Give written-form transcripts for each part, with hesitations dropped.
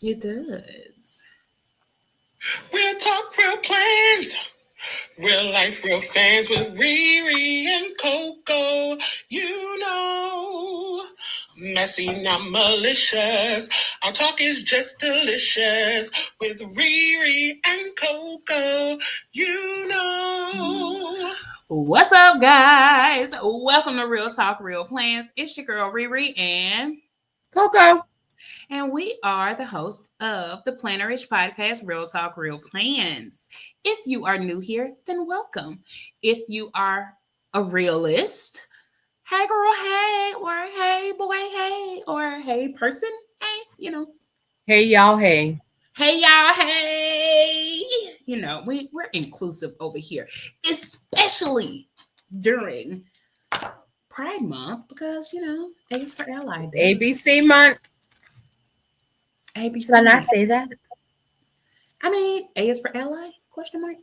It does. Real talk, real plans. Real life, real fans with Riri and Coco. You know, messy, not malicious. Our talk is just delicious with Riri and Coco. You know. What's up, guys? Welcome to Real Talk, Real Plans. It's your girl Riri, Coco. and we are the host of the Plannerish podcast, Real Talk, Real Plans. If you are new here, then welcome. If you are a realist, hey girl, hey, or hey boy, hey, or hey person, hey, Hey, y'all. Hey. hey y'all, hey. We're inclusive over here, especially during Pride Month because A is for Ally It's Day. ABC month. Should I not ABC. say that? I mean, A is for Ally? Question mark.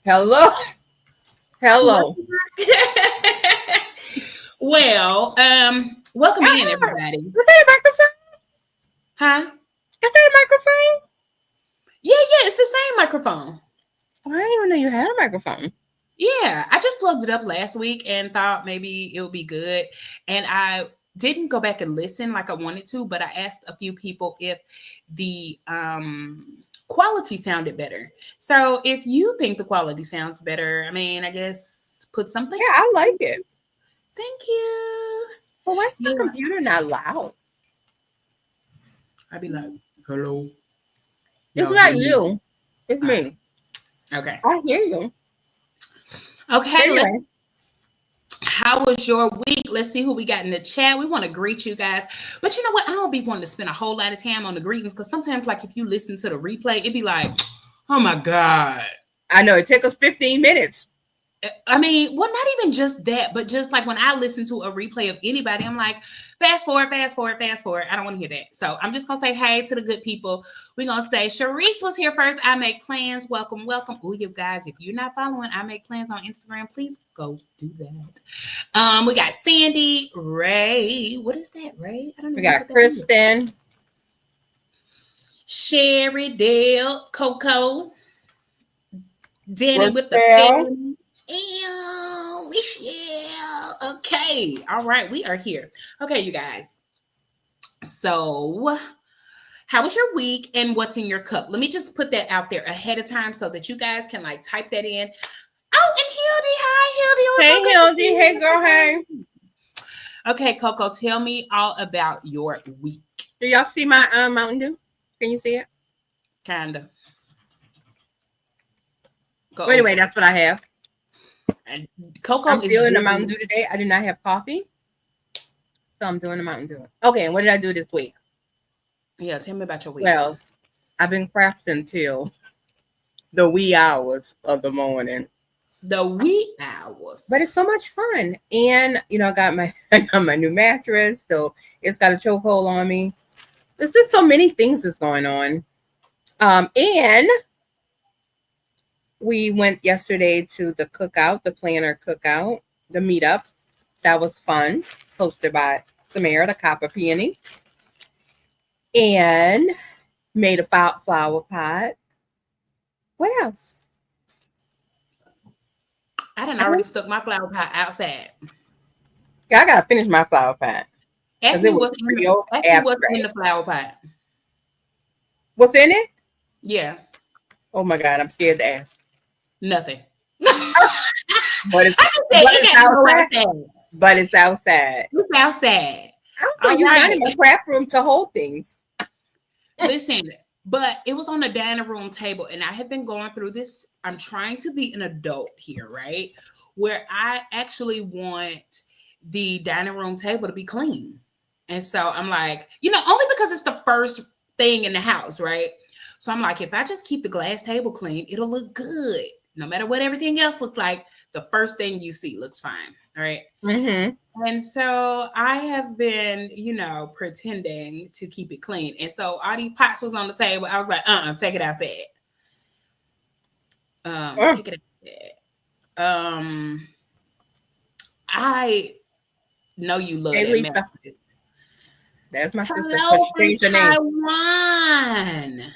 Hello. Hello. Question mark. Well, welcome in everybody. Is that a microphone? Huh? Is that a microphone? Yeah, it's the same microphone. Oh, I didn't even know you had a microphone. Yeah, I just plugged it up last week and thought maybe it would be good. And I didn't go back and listen like I wanted to, but I asked a few people if the quality sounded better. So if you think the quality sounds better, I mean, I guess put something. Yeah, I like it. Thank you. But why's the Yeah, computer not loud? I'd be like, hello. It's Y'all not hear me? you. It's All right. me. Okay. I hear you. Okay, let's. Anyway, How was your week? Let's see who we got in the chat. We want to greet you guys. But you know what? I don't be wanting to spend a whole lot of time on the greetings because sometimes, like, if you listen to the replay, it'd be like, oh my God. I know it took us 15 minutes. I mean, well, not even just that, but just like when I listen to a replay of anybody, I'm like, fast forward, fast forward, fast forward. I don't want to hear that. So I'm just going to say hey to the good people. We're going to say, Sharice was here first. I Make Plans. Welcome, welcome. Oh, you guys, if you're not following I Make Plans on Instagram, please go do that. We got Sandy, Ray. What is that, Ray? I don't know We who got put that in there. Kristen. Sherry, Dale, Coco, Danny with the Rochelle. family. Ew, Michelle. Okay. All right. We are here. Okay, you guys. So, how was your week and what's in your cup? Let me just put that out there ahead of time so that you guys can like type that in. Oh, and Hildy. Hi, Hildy. It was Hey, so good to Hildy. see Hey, girl. Hey. you. Okay, Coco, tell me all about your week. Do y'all see my Mountain Dew? Can you see it? Kinda. Go Well, anyway, over. that's what I have. And Coco I'm is feeling the Mountain doing. Dew today. I do not have coffee, so I'm doing the Mountain Dew. Okay, and what did I do this week? Yeah, tell me about your week. Well, I've been crafting till the wee hours of the morning. The wee But hours. it's so much fun. And I got my I got my new mattress, so it's got a chokehold on me. There's just so many things that's going on. And we went yesterday to the cookout, the planner cookout, the meetup. That was fun. Hosted by Samara, the copper peony. And made a flower pot. What else? I done I already don't. stuck my flower pot outside. I gotta finish my flower pot Ask because me it was what's in the real ask me what's in abstract. the flower pot. What's in it? Yeah, Oh my god, I'm scared to ask. nothing. But it's I just said but it it's got to go outside. outside. But it's outside. It's outside. I don't All want you right. down in my craft room to hold things. Listen, but it was on the dining room table, and I have been going through this. I'm trying to be an adult here, right? Where I actually want the dining room table to be clean. And so I'm like, only because it's the first thing in the house, right? So I'm like, if I just keep the glass table clean, it'll look good. No matter what everything else looks like, the first thing you see looks fine. All right. Mm-hmm. And so I have been, pretending to keep it clean. And so all these pots was on the table. I was like, take it outside. Oh, Take it outside. I know you love hey that Lisa. mattress. There's my sister. So Hello she from changed her name. Taiwan.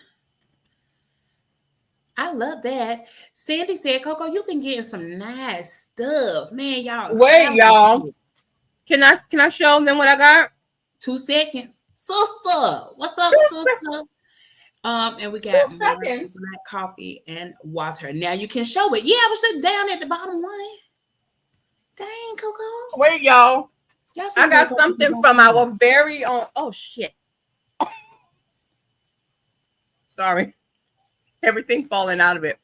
I love that. Sandy said, Coco, you've been getting some nice stuff. Man, y'all Wait, y'all. talented. Can I show them what I got? 2 seconds. Sister, what's up, Two, sister? And we got two more seconds. black coffee and water. Now you can show it. Yeah, I was sitting down at the bottom one. Dang, Coco. Wait, y'all. Y'all I some good got Coco something people. from our very own. Oh shit. Sorry. Everything falling out of it.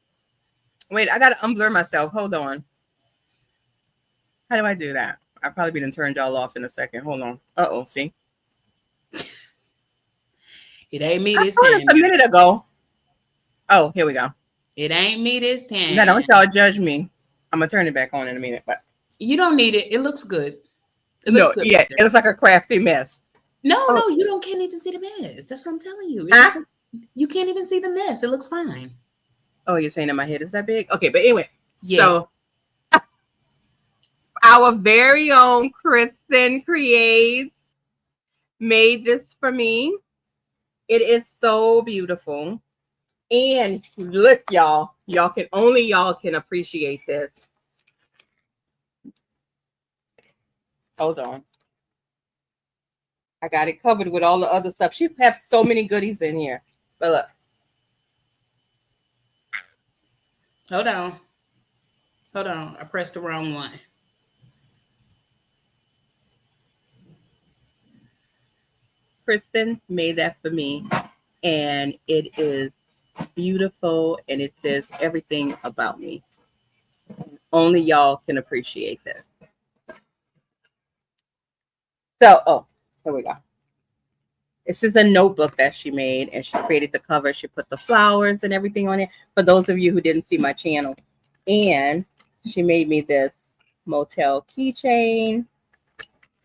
Wait, I gotta unblur myself. Hold on. How do I do that? I'll probably be done turned y'all off in a second. Hold on. Uh-oh, see? It ain't me I this saw this time. a minute ago. Oh, here we go. It ain't me this Now time. don't y'all judge me. I'm gonna turn it back on in a minute, but You don't need it. It looks good. It looks no, good yeah, right it there. looks like a crafty mess. No, Oh, no, you don't can't even see the mess. That's what I'm telling you. It just huh? you can't even see the mess. It looks fine. Oh, you're saying in my head is that big? Okay, but anyway, Yes. so our very own Kristen Creates made this for me. It is so beautiful. And look, y'all y'all can appreciate this. Hold on. I got it covered with all the other stuff. She has so many goodies in here. But look. Hold on. Hold on. I pressed the wrong one. Kristen made that for me. And it is beautiful. And it says everything about me. Only y'all can appreciate this. So, oh, here we go. This is a notebook that she made, and she created the cover. She put the flowers and everything on it. For those of you who didn't see my channel, and she made me this motel keychain.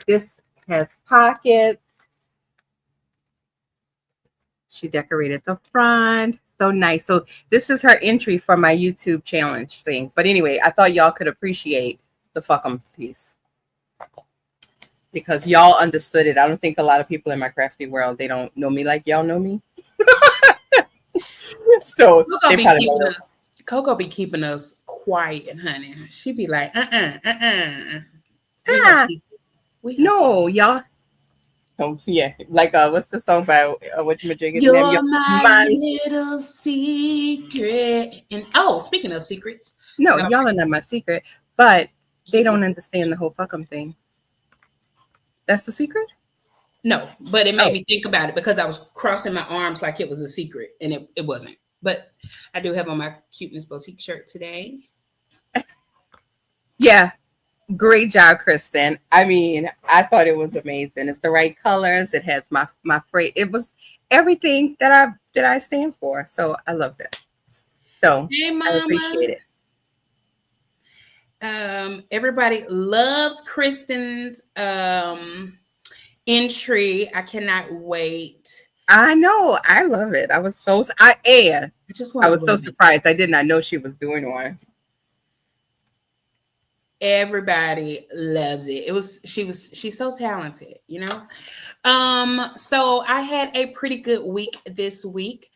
This has pockets. She decorated the front. So nice. So this is her entry for my YouTube challenge thing. But anyway, I thought y'all could appreciate the fuckum piece, because y'all understood it. I don't think a lot of people in my crafty world, they don't know me like y'all know me. So Coco they be probably keeping know. us. Coco be keeping us quiet, honey. She be like, We her Ah, secret. We her secret. no, y'all. Oh, yeah. Like, what's the song by whatchamajigga's name? You're Your my mind. little secret. And oh, speaking of secrets, I No, got y'all are not my secret, but they don't secrets. understand the whole fuckum thing. That's the secret? No, but it made Oh, me think about it because I was crossing my arms like it was a secret, and it wasn't. But I do have on my cuteness boutique shirt today. yeah. Great job, Kristen. I mean, I thought it was amazing. It's the right colors. It has my phrase. It was everything that I stand for. So I loved it. So Hey, I mama. appreciate it. Everybody loves Kristen's entry. I cannot wait. I know. I love it. I was so I just I want to was so wear it. surprised. I did not know she was doing one. Everybody loves it. She's so talented, you know. So I had a pretty good week this week.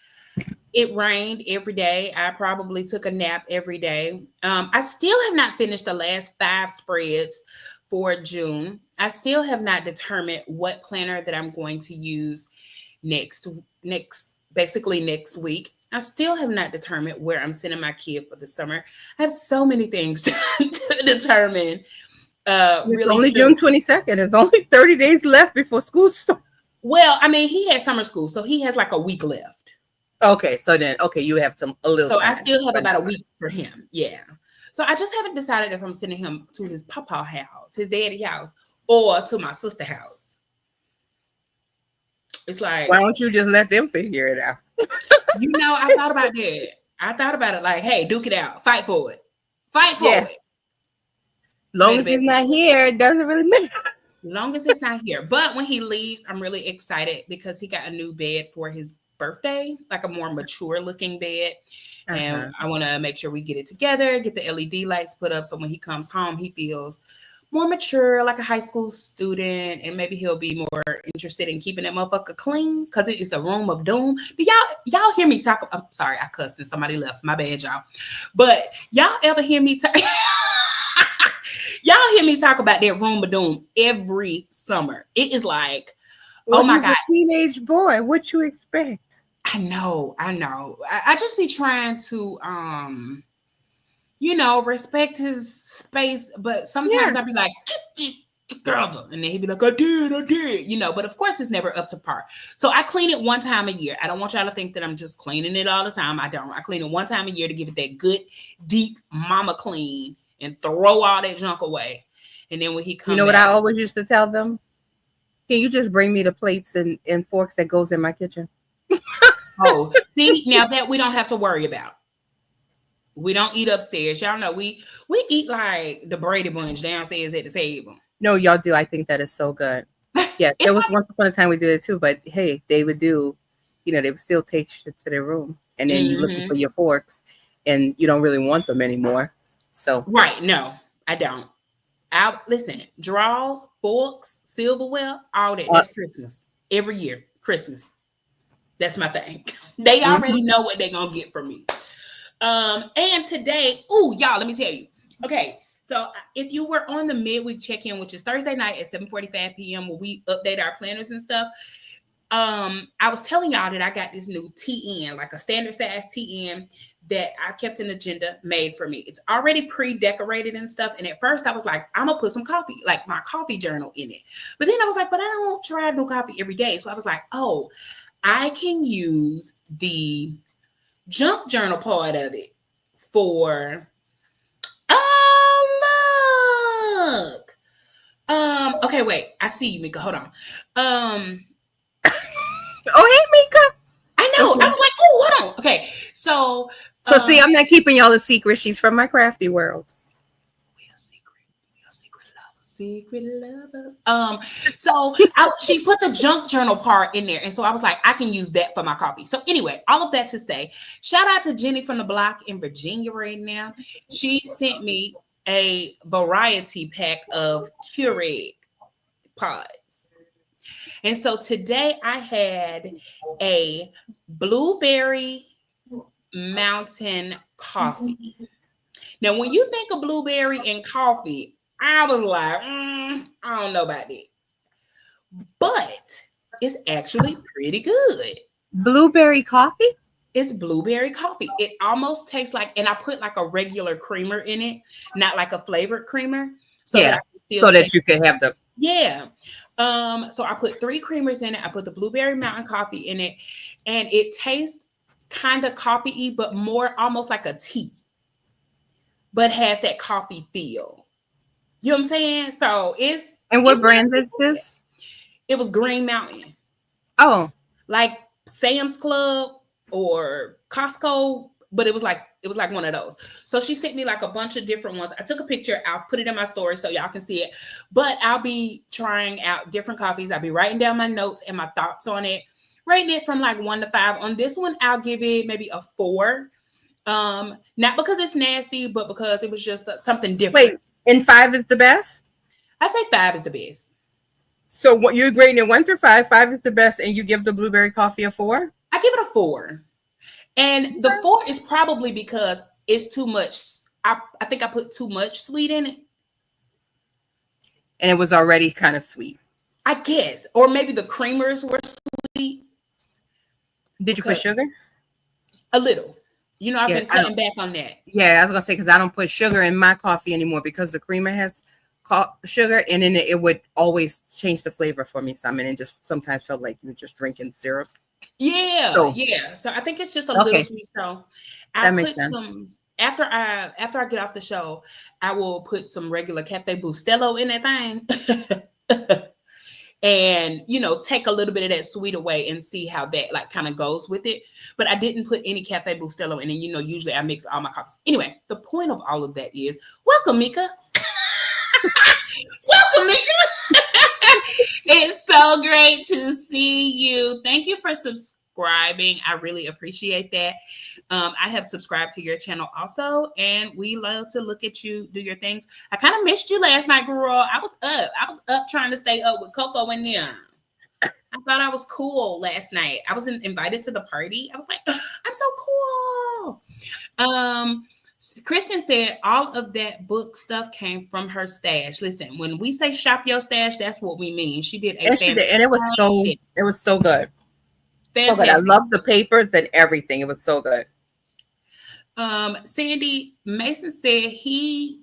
It rained every day. I probably took a nap every day. I still have not finished the last 5 spreads for June. I still have not determined what planner that I'm going to use basically next week. I still have not determined where I'm sending my kid for the summer. I have so many things to determine. It's Really only soon. June 22nd. It's only 30 days left before school starts. Well, I mean, he had summer school, so he has like a week left. Okay, so then you have a little So I time. still have But about not a much. week for him. Yeah. So I just haven't decided if I'm sending him to his papa house, his daddy house, or to my sister house. It's Why like, don't you just let them figure it out? I thought about that. I thought about it like, hey, duke it out. Fight for it. Fight for it. Yes. May Long the as he's best. not here, it doesn't really matter. Long as it's not here. But when he leaves, I'm really excited because he got a new bed for his birthday, like a more mature looking bed. And Uh-huh. I want to make sure we get it together, get the LED lights put up so when he comes home, he feels more mature, like a high school student, and maybe he'll be more interested in keeping that motherfucker clean because it is a room of doom. Do y'all hear me talk? I'm sorry, I cussed and somebody left. My bad, y'all. But y'all ever hear me talk? Y'all hear me talk about that room of doom every summer. It is like, well, oh my he's God. a teenage boy. What you expect? I know. I just be trying to respect his space, but sometimes I'd be like, get together. And then he'd be like, I did, but of course it's never up to par. So I clean it one time a year. I don't want y'all to think that I'm just cleaning it all the time. I don't. I clean it one time a year to give it that good, deep mama clean and throw all that junk away. And then when he comes, you know what I always used to tell them? Can you just bring me the plates and forks that goes in my kitchen? Oh, see, now that we don't have to worry about. We don't eat upstairs. Y'all know we eat like the Brady Bunch downstairs at the table. No, y'all do. I think that is so good. Yes, there was once upon a time we did it too, but hey, they would do, they would still take shit to their room, and then you looking for your forks, and you don't really want them anymore. So right, no, I don't. Listen, draws, forks, silverware, all that. That's Christmas every year. Christmas. That's my thing. They already know what they're gonna get from me. And today, y'all, let me tell you. Okay, so if you were on the midweek check-in, which is Thursday night at 7:45 p.m., where we update our planners and stuff, I was telling y'all that I got this new TN, like a standard size TN that I've kept an agenda made for me. It's already pre-decorated and stuff. And at first I was like, I'm gonna put some coffee, like my coffee journal in it. But then I was like, but I don't try no coffee every day. So I was like, oh, I can use the junk journal part of it for look. Okay, wait. I see you, Mika. Hold on. Oh, hey, Mika. I know. I was like, oh, hold on. Okay, so see, I'm not keeping y'all a secret. She's from my crafty world. We are secret lovers. So she put the junk journal part in there, and so I was like, I can use that for my coffee. So anyway, all of that to say, shout out to Jenny from the block in Virginia right now. She sent me a variety pack of Keurig pods. And so today I had a blueberry mountain coffee. Now, when you think of blueberry and coffee, I was like, I don't know about it. But it's actually pretty good. Blueberry coffee? It's blueberry coffee. It almost tastes like, and I put like a regular creamer in it, not like a flavored creamer. So that you can have the. Yeah. So I put 3 creamers in it. I put the blueberry mountain coffee in it, and it tastes kind of coffee-y, but more almost like a tea, but has that coffee feel. You know what I'm saying? So it's. And what brand is this? It was Green Mountain. Oh, like Sam's Club or Costco, but it was like one of those. So she sent me like a bunch of different ones. I took a picture. I'll put it in my story so y'all can see it. But I'll be trying out different coffees. I'll be writing down my notes and my thoughts on it, rating it from like 1 to 5. On this one, I'll give it maybe a 4. Not because it's nasty, but because it was just something different. Wait, and 5 is the best? I say 5 is the best. So what you're grading it 1 through 5, 5 is the best, and you give the blueberry coffee a 4? I give it a 4. And the 4 is probably because it's too much. I think I put too much sweet in it. And it was already kind of sweet. I guess. Or maybe the creamers were sweet. Did you put sugar? A little. I've been cutting back on that. Yeah, I was going to say, because I don't put sugar in my coffee anymore because the creamer has sugar, and then it would always change the flavor for me some, and it just sometimes felt like you were just drinking syrup. Yeah, So I think it's just a little sweet. So I put some after I get off the show, I will put some regular Cafe Bustelo in that thing. And take a little bit of that sweet away and see how that like kind of goes with it. But I didn't put any Cafe Bustelo in, and usually I mix all my coffees. Anyway, the point of all of that is welcome, Mika. Welcome, Mika. It's so great to see you. Thank you for subscribing. I really appreciate that. I have subscribed to your channel also, and we love to look at you do your things. I kind of missed you last night, girl. I was up. I was up trying to stay up with Coco and them. I thought I was cool last night. I wasn't invited to the party. I was like, I'm so cool. Kristen said all of that book stuff came from her stash. Listen, when we say shop your stash, that's what we mean. She did a And she did, and it was so good. So good. I love the papers and everything. It was so good. Sandy Mason said he,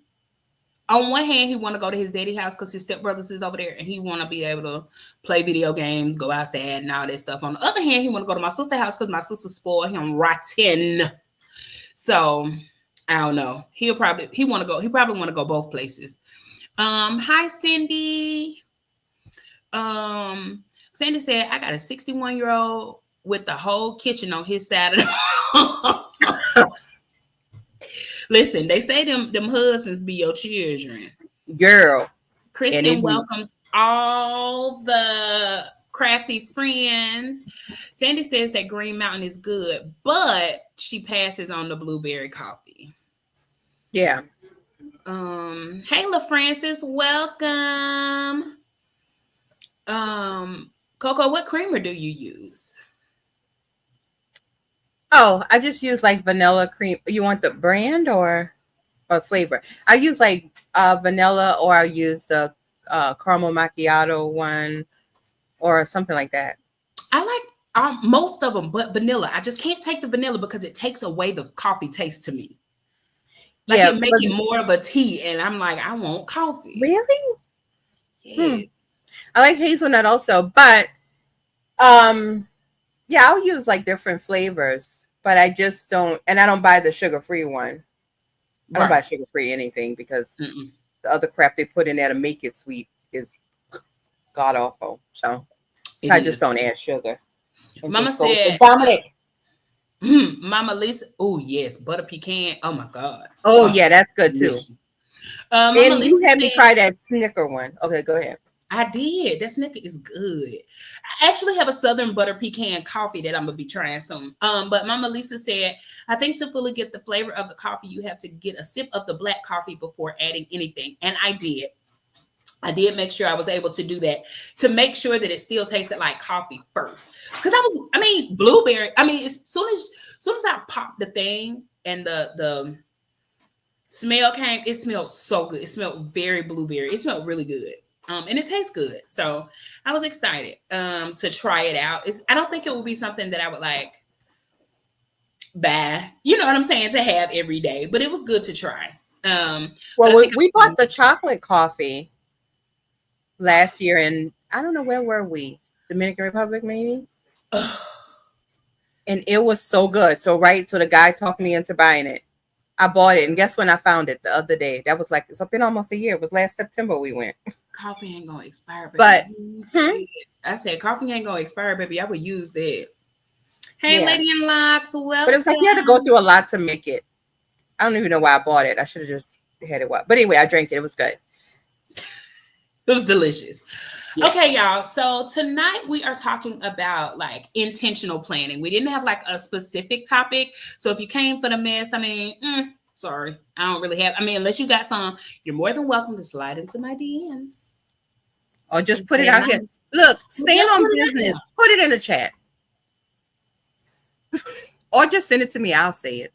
on one hand, he want to go to his daddy house because his stepbrothers is over there, and he want to be able to play video games, go outside, and all that stuff. On the other hand, he want to go to my sister's house because my sister spoiled him rotten. So I don't know. He probably want to go both places. Hi, Cindy. Sandy said, I got a 61-year-old with the whole kitchen on his side of the Listen, they say them husbands be your children. Girl. Kristen welcomes all the crafty friends. Sandy says that Green Mountain is good, but she passes on the blueberry coffee. Yeah. Hey, LaFrancis, welcome. Coco, what creamer do you use? Oh, I just use like vanilla cream. You want the brand or flavor? I use like vanilla, or I use the caramel macchiato one or something like that. I like most of them, but vanilla. I just can't take the vanilla because it takes away the coffee taste to me. Like it make it more of a tea, and I'm like, I want coffee. Really? Yes. I like hazelnut also, but yeah, I'll use like different flavors, but I just don't, and I don't buy the sugar-free one. I don't buy sugar-free anything because the other crap they put in there to make it sweet is god awful. So I just don't add sugar. Mama said, Dominic. Mama Lisa, oh yes, butter pecan. Oh my god. Oh yeah, that's good too. Mama and Lisa you had me try that Snicker one. Okay, go ahead. I did. That Snicker is good. I actually have a Southern butter pecan coffee that I'm gonna be trying soon. But Mama Lisa said, I think to fully get the flavor of the coffee, you have to get a sip of the black coffee before adding anything. And I did. I did make sure I was able to do that to make sure that it still tasted like coffee first. Because blueberry. As soon as I popped the thing and the smell came, it smelled so good. It smelled very blueberry. It smelled really good. And it tastes good. So I was excited to try it out. I don't think it would be something that I would like buy, you know what I'm saying, to have every day, but it was good to try. Well, we bought the chocolate coffee last year, and I don't know, where were we? Dominican Republic, maybe? And it was so good. So the guy talked me into buying it. I bought it, and guess when I found it? The other day. That was like, it's been almost a year. It was last September we went. Coffee ain't gonna expire, baby. But I said coffee ain't gonna expire, baby. I would use that. Hey, Lady in Locks, welcome. But it was like you had to go through a lot to make it. I don't even know why I bought it. I should have just had it. But anyway, I drank it. It was good. It was delicious. Yeah. Okay, y'all. So tonight we are talking about like intentional planning. We didn't have like a specific topic. So if you came for the mess, sorry, I don't really have. Unless you got some, you're more than welcome to slide into my DMs. Or just put it out here. Look, stand on business. Put it in the chat. Or just send it to me. I'll say it.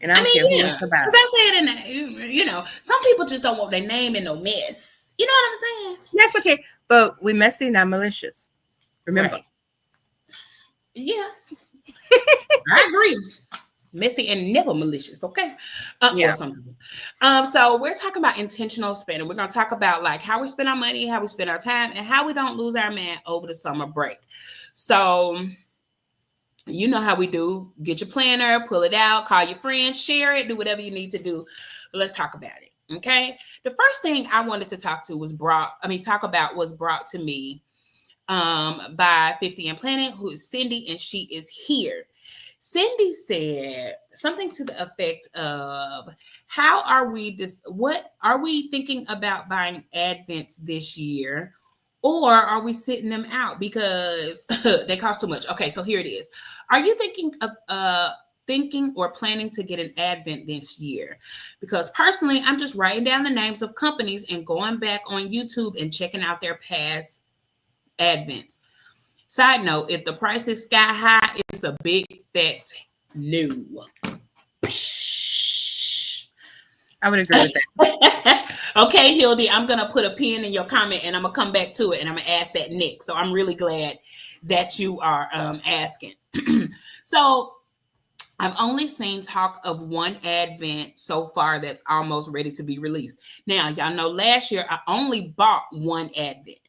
And I don't care who it's about. Because I say it in some people just don't want their name in no mess. You know what I'm saying? That's okay. But we're messy, not malicious. Remember. Right. Yeah. I agree. Messy and never malicious, okay? Yeah. Sometimes. So we're talking about intentional spending. We're going to talk about like how we spend our money, how we spend our time, and how we don't lose our man over the summer break. So you know how we do. Get your planner, pull it out, call your friends, share it, do whatever you need to do. But let's talk about it. Okay. The first thing I wanted to talk about was brought to me by 50 and Planet, who is Cindy, and she is here. Cindy said something to the effect of, what are we thinking about buying Advents this year? Or are we sitting them out because they cost too much? Okay, so here it is. Are you thinking or planning to get an advent this year? Because personally, I'm just writing down the names of companies and going back on YouTube and checking out their past advents. Side note, if the price is sky high, it's a big fat no. I would agree with that. Okay, Hildy, I'm gonna put a pin in your comment and I'm gonna come back to it and I'm gonna ask that next. So I'm really glad that you are asking. So I've only seen talk of one advent so far that's almost ready to be released. Now, y'all know last year I only bought one advent,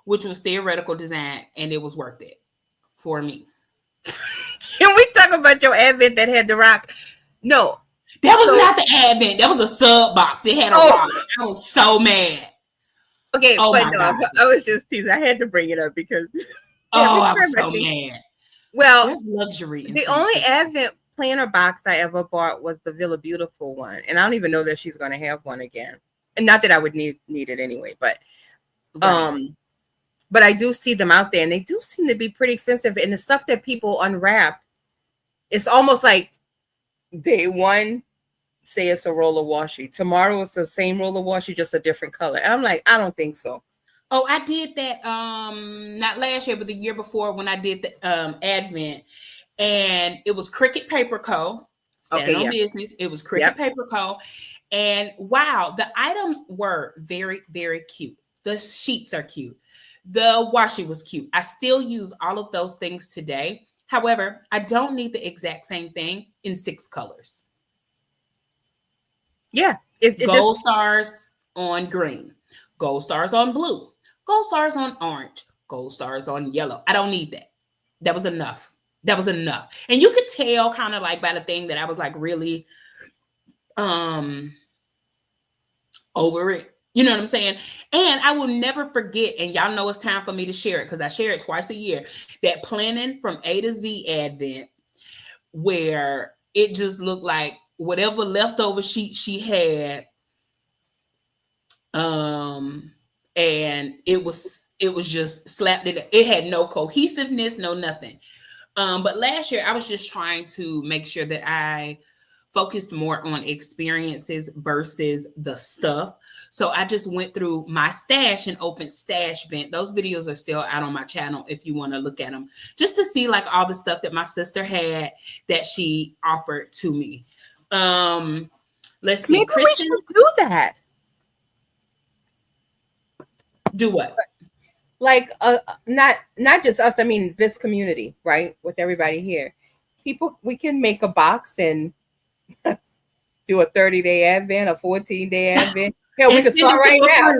which was theoretical design, and it was worth it for me. Can we talk about your advent that had the rock? No. That was not the advent. That was a sub box. It had a rock. I was so mad. Okay, oh but my no, God. I was just teasing. I had to bring it up because I was so mad. Well, there's luxury in the only advent planner box I ever bought was the Villa Beautiful one, and I don't even know that she's going to have one again. And not that I would need it anyway, but right. But I do see them out there, and they do seem to be pretty expensive. And the stuff that people unwrap, it's almost like day one, say it's a roller washi. Tomorrow it's the same roller washi, just a different color. And I'm like, I don't think so. Oh, I did that not last year, but the year before when I did the advent, and it was Cricket Paper Co. Standing on business. It was Cricket Paper Co. And wow, the items were very, very cute. The sheets are cute. The washi was cute. I still use all of those things today. However, I don't need the exact same thing in 6 colors. Yeah. Gold stars on green, gold stars on blue, gold stars on orange, gold stars on yellow. I don't need that. That was enough. That was enough. And you could tell kind of like by the thing that I was like really over it. You know what I'm saying? And I will never forget, and y'all know it's time for me to share it because I share it twice a year, that planning from A to Z advent where it just looked like whatever leftover sheet she had, and it was just slapped it had no cohesiveness, no nothing. But last year I was just trying to make sure that I focused more on experiences versus the stuff. So I just went through my stash and opened stash vent. Those videos are still out on my channel if you want to look at them, just to see like all the stuff that my sister had that she offered to me. Let's see. Maybe Kristen, we should do that. Do what? Like not just us, I mean this community, right? With everybody here. People, we can make a box and do a 30-day advent, a 14-day advent. Hell, we can start right now.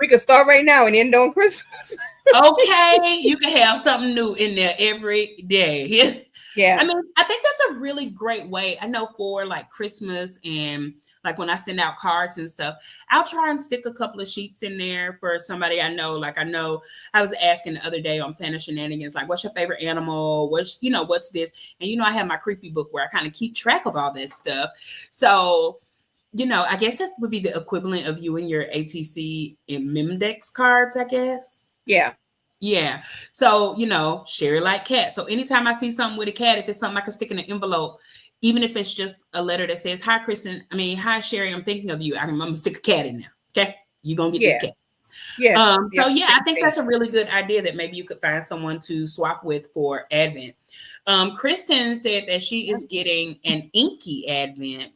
We can start right now and end on Christmas. Okay, you can have something new in there every day. Yeah. I mean, I think that's a really great way. I know for like Christmas and like when I send out cards and stuff, I'll try and stick a couple of sheets in there for somebody I know. Like I know I was asking the other day on Planner Shenanigans, like, what's your favorite animal? What's this? And I have my creepy book where I kind of keep track of all this stuff. So, I guess that would be the equivalent of you and your ATC and Memdex cards, I guess. Yeah. Yeah. So, share it like cat. So anytime I see something with a cat, if it's something I can stick in an envelope, even if it's just a letter that says, hi, hi, Sherry, I'm thinking of you. I'm going to stick a cat in there. Okay. You're going to get this cat. Yeah. So yeah, I think that's a really good idea that maybe you could find someone to swap with for Advent. Kristen said that she is getting an inky Advent.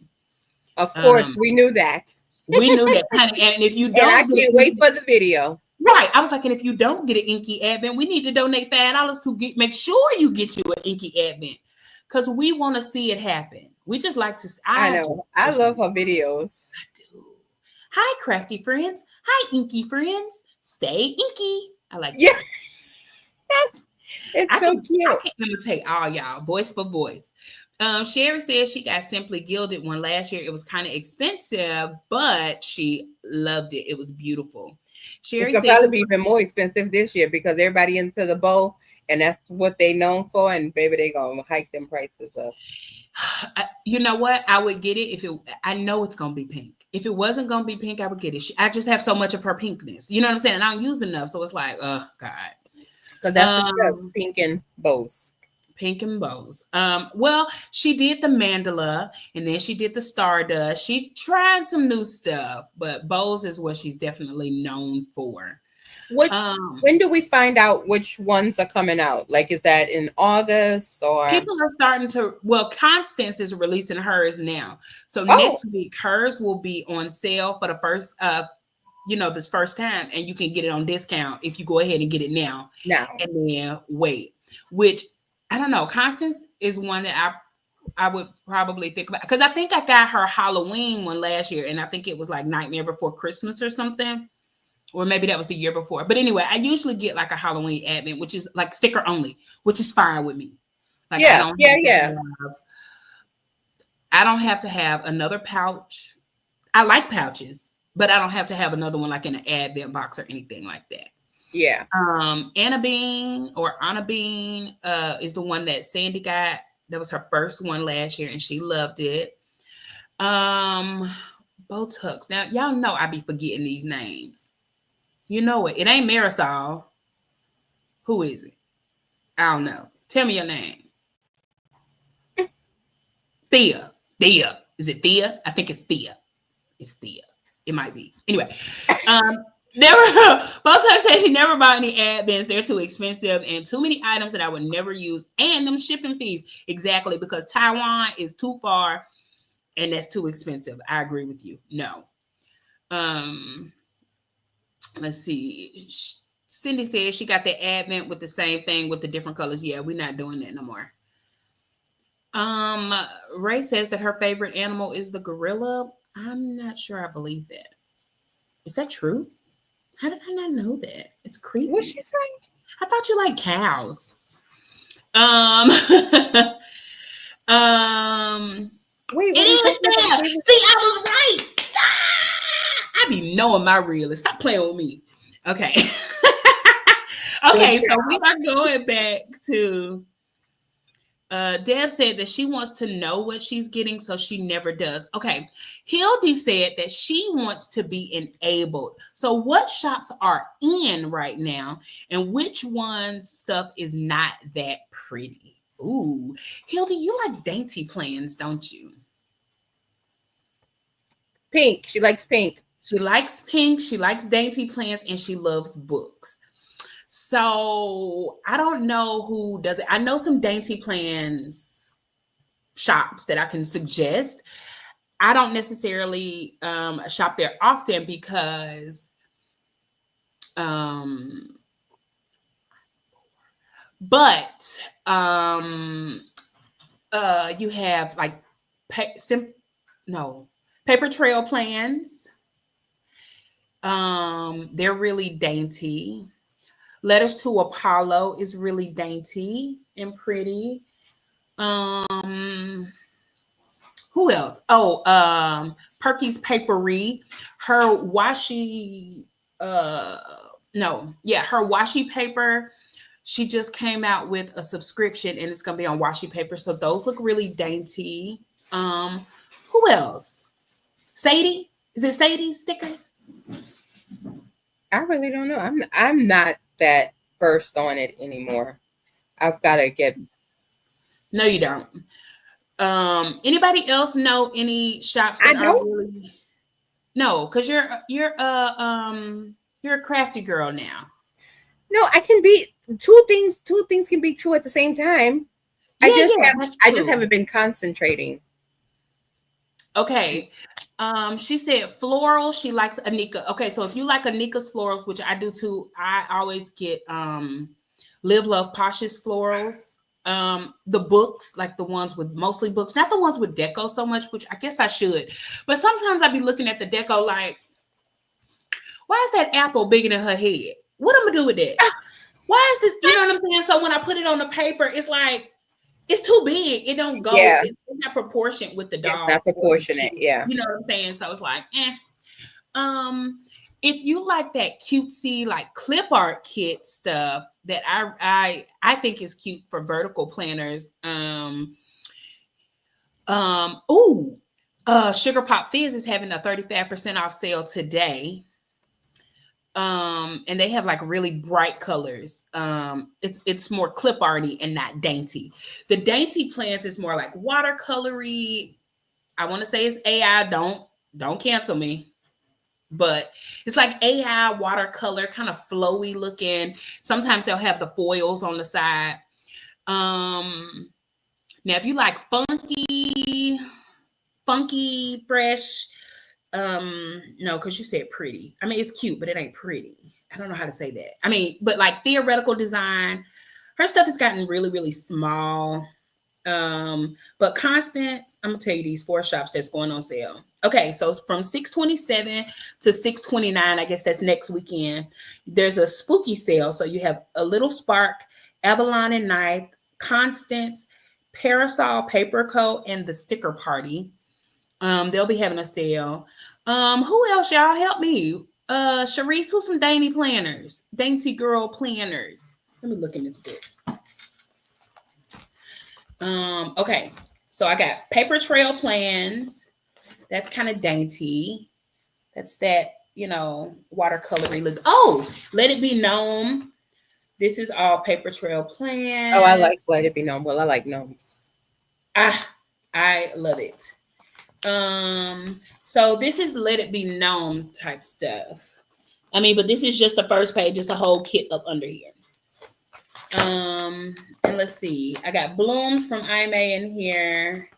Of course, we knew that. We knew that, honey. And if you don't, and I can't wait for the video. Right. I was like, and if you don't get an inky Advent, we need to donate $5 to make sure you get you an inky Advent because we want to see it happen. We just like to. I know. I love her videos. I do. Hi, crafty friends. Hi, inky friends. Stay inky. I like yes. It's so cute. I can imitate all y'all, voice for voice. Sherry says she got Simply Gilded one last year. It was kind of expensive, but she loved it. It was beautiful. Sherry it's gonna probably be even more expensive this year because everybody into the bow, and that's what they known for. And baby, they gonna hike them prices up. You know what? I would get it if I know it's gonna be pink. If it wasn't gonna be pink, I would get it. I just have so much of her pinkness. You know what I'm saying? And I don't use enough, so it's like, oh God. Because that's what she does, pink and bows. Pink and bows. Well, she did the mandala and then she did the stardust. She tried some new stuff, but bows is what she's definitely known for. When do we find out which ones are coming out? Like, is that in August or? People are starting to, well, Constance is releasing hers now. So next week, hers will be on sale for the first, this first time, and you can get it on discount if you go ahead and get it now. And then wait, which I don't know. Constance is one that I would probably think about, because I think I got her Halloween one last year, and I think it was like Nightmare Before Christmas or something. Or maybe that was the year before. But anyway, I usually get like a Halloween advent, which is like sticker only, which is fine with me. Like I don't have to have another pouch. I like pouches, but I don't have to have another one like in an advent box or anything like that. Yeah. Anna Bean is the one that Sandy got. That was her first one last year, and she loved it. Botox. Now y'all know I be forgetting these names. You know it. It ain't Marisol. Who is it? I don't know. Tell me your name. Thea. Thea. Is it Thea? I think it's Thea. It's Thea. It might be. Anyway. Botox says she never bought any advents. They're too expensive and too many items that I would never use. And them shipping fees. Exactly. Because Taiwan is too far and that's too expensive. I agree with you. No. Let's see. Cindy says she got the advent with the same thing with the different colors. Yeah, we're not doing that no more. Ray says that her favorite animal is the gorilla. I'm not sure I believe that. Is that true? How did I not know that? It's creepy. What's she saying? I thought you liked cows. Wait, it is there. See, I was right. I be knowing my real. Stop playing with me. Okay. Okay, so we are going back to Deb said that she wants to know what she's getting, so she never does. Okay. Hildy said that she wants to be enabled. So what shops are in right now and which one's stuff is not that pretty? Ooh. Hildy, you like dainty plans, don't you? Pink. She likes pink. She likes pink. She likes dainty plans, and she loves books. So I don't know who does it. I know some dainty plans shops that I can suggest. I don't necessarily shop there often because you have like paper trail plans. They're really dainty. Letters to Apollo is really dainty and pretty. Who else? Oh, Perky's Papery. Her washi her washi paper. She just came out with a subscription and it's gonna be on washi paper. So those look really dainty. Who else? Sadie? Is it Sadie's stickers? I really don't know. I'm not that versed on it anymore. I've got to get. No, you don't. Anybody else know any shops that are really? No, because you're a crafty girl now. No, I can be two things. Two things can be true at the same time. I just haven't been concentrating. Okay. She said floral. She likes Anika. Okay, so if you like Anika's florals, which I do too, I always get Live Love Posh's florals. The books, like the ones with mostly books, not the ones with deco so much, which I guess I should. But sometimes I be looking at the deco like, why is that apple bigger than her head? What am I gonna do with that? Why is this? You know what I'm saying? So when I put it on the paper, it's like it's too big. It don't go. Yeah. It's not proportionate with the dog. It's not proportionate. Yeah. You know what I'm saying? So it's like, if you like that cutesy like clip art kit stuff that I think is cute for vertical planners. Sugar Pop Fizz is having a 35% off sale today. And they have like really bright colors. It's more clip arty and not dainty. The dainty plants is more like watercolory. I want to say it's AI. Don't cancel me. But it's like AI watercolor, kind of flowy looking. Sometimes they'll have the foils on the side. Now if you like funky, fresh, no, because you said pretty. I mean, it's cute, but it ain't pretty. I don't know how to say that. I mean, but like theoretical design, her stuff has gotten really, really small. But Constance, I'm gonna tell you these 4 shops that's going on sale. Okay, so from 627 to 629, I guess that's next weekend. There's a spooky sale. So you have a Little Spark, Avalon and Ninth, Constance, Parasol Paper Co, and the Sticker Party. They'll be having a sale. Who else, y'all? Help me. Sharice, who's some dainty planners? Dainty girl planners. Let me look in this book. Okay. So I got Paper Trail Plans. That's kind of dainty. That's that, watercolory look. Oh, Let It Be Gnome. This is all Paper Trail Plans. Oh, I like Let It Be Known. Well, I like gnomes. I love it. So this is Let It Be Known type stuff. I mean, but this is just the first page, just a whole kit up under here. And let's see. I got blooms from Ime in here.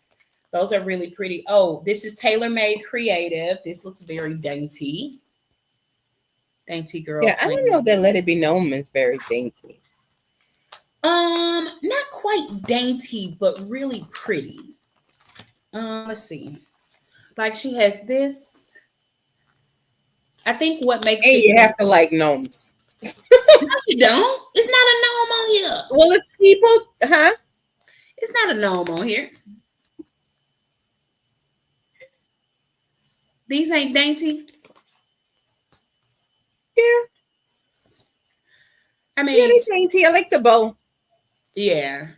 Those are really pretty. Oh, this is Tailor Made Creative. This looks very dainty. Dainty girl. Yeah, I don't know that Let It Be Known is very dainty. Not quite dainty, but really pretty. Let's see. Like she has this. I think what makes and it. You have to like gnomes. No, you don't. It's not a gnome on here. Well, it's people, huh? It's not a gnome on here. These ain't dainty. Yeah. I mean, yeah, they're dainty. I like the bow. Yeah.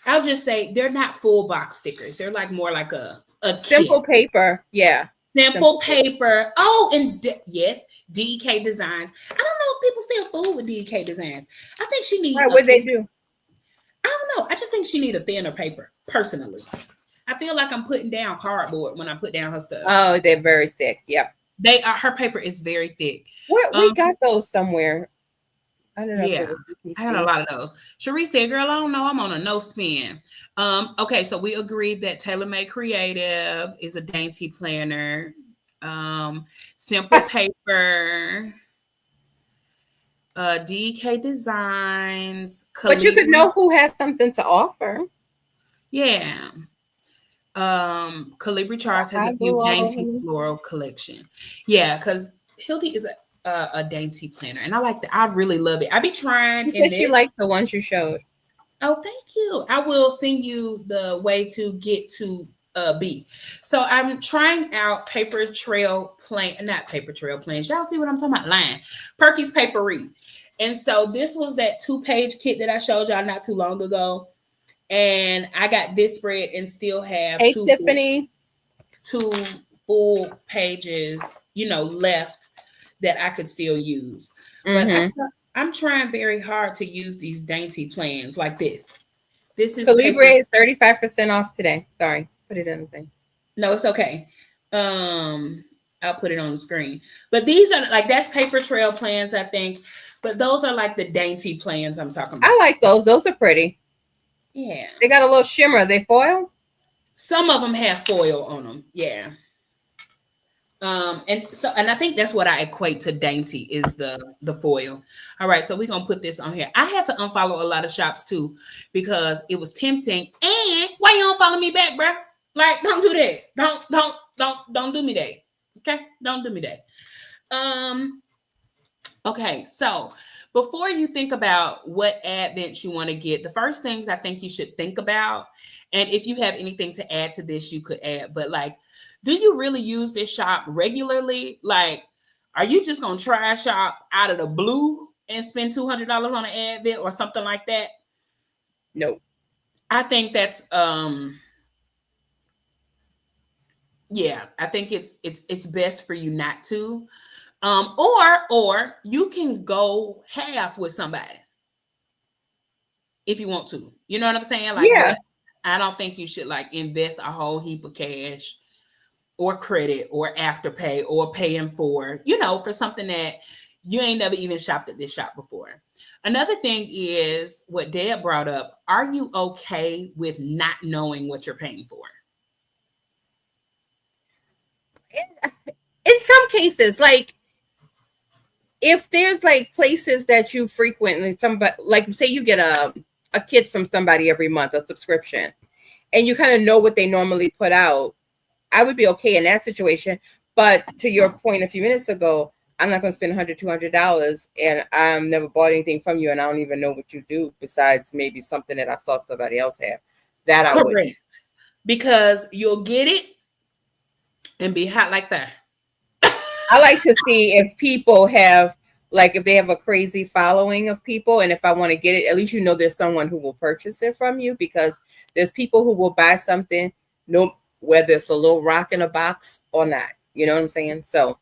I'll just say they're not full box stickers. They're like more like a Simple kit. paper. Yeah. Simple paper. Oh, and yes, DK Designs. I don't know if people still fool with DK Designs. I think she needs. Right, what they do? I don't know. I just think she need a thinner paper. Personally, I feel like I'm putting down cardboard when I put down her stuff. Oh, they're very thick. Yep. They are. Her paper is very thick. We got those somewhere. I don't know. Yeah, if it was I got a lot of those. Cherie said, "Girl, I don't know. I'm on a no spin." Okay, so we agreed that Tailor Made Creative is a dainty planner. Simple paper. DK Designs. But you could know who has something to offer. Yeah. Calibri Charts has a few dainty floral collection. Yeah, because Hildy is a dainty planner, and I like that. I really love it. I be trying. She liked the ones you showed. Oh, thank you. I will send you the way to get to B. So I'm trying out Paper Trail not Paper Trail Plans. Y'all see what I'm talking about? Line. Perky's Papery. And so this was that 2-page kit that I showed y'all not too long ago. And I got this spread and still have Tiffany. 2 full pages, left that I could still use. Mm-hmm. But I'm trying very hard to use these dainty plans like this. This is Calibri is 35% off today. Sorry, put it in the thing. No, it's okay. I'll put it on the screen. But these are like that's Paper Trail plans, I think. But those are like the dainty plans I'm talking about. I like those. Those are pretty. Yeah. They got a little shimmer. They foil? Some of them have foil on them. Yeah. And I think that's what I equate to dainty is the foil. All right, so we're gonna put this on here. I had to unfollow a lot of shops too because it was tempting. And why you don't follow me back, bro? Like, don't do that. Don't do me that. Okay, don't do me that. Okay, so before you think about what advents you want to get, the first things I think you should think about, and if you have anything to add to this, you could add, but like, do you really use this shop regularly? Like, are you just going to try a shop out of the blue and spend $200 on an advent or something like that? No. I think that's, Yeah, I think it's best for you not to. Or you can go half with somebody if you want to. You know what I'm saying? Like, Yeah. but I don't think you should like invest a whole heap of cash or credit or afterpay or paying for, for something that you ain't never even shopped at this shop before. Another thing is what Dad brought up. Are you okay with not knowing what you're paying for? In some cases, like if there's like places that you frequent and somebody like say you get a kit from somebody every month, a subscription, and you kind of know what they normally put out, I would be okay in that situation. But to your point a few minutes ago, I'm not going to spend $100, $200 and I'm never bought anything from you and I don't even know what you do besides maybe something that I saw somebody else have. That I wouldn't. Correct. Because you'll get it and be hot like that. I like to see if people have like if they have a crazy following of people, and if I want to get it, at least there's someone who will purchase it from you, because there's people who will buy something, no, whether it's a little rock in a box or not. You know what I'm saying? So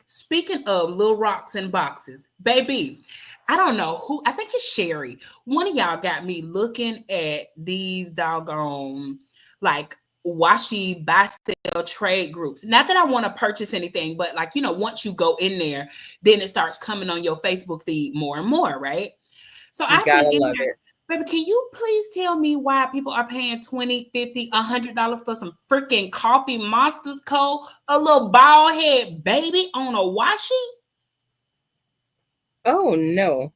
Speaking of little rocks in boxes, baby, I don't know who, I think it's Sherry. One of y'all got me looking at these doggone like washi buy sell trade groups. Not that I want to purchase anything, but like, once you go in there, then it starts coming on your Facebook feed more and more, right? So you I've been gotta in love there. it. Baby, can you please tell me why people are paying 20, 50, $100 for some freaking coffee monsters cold? A little bald head baby on a washi? Oh no.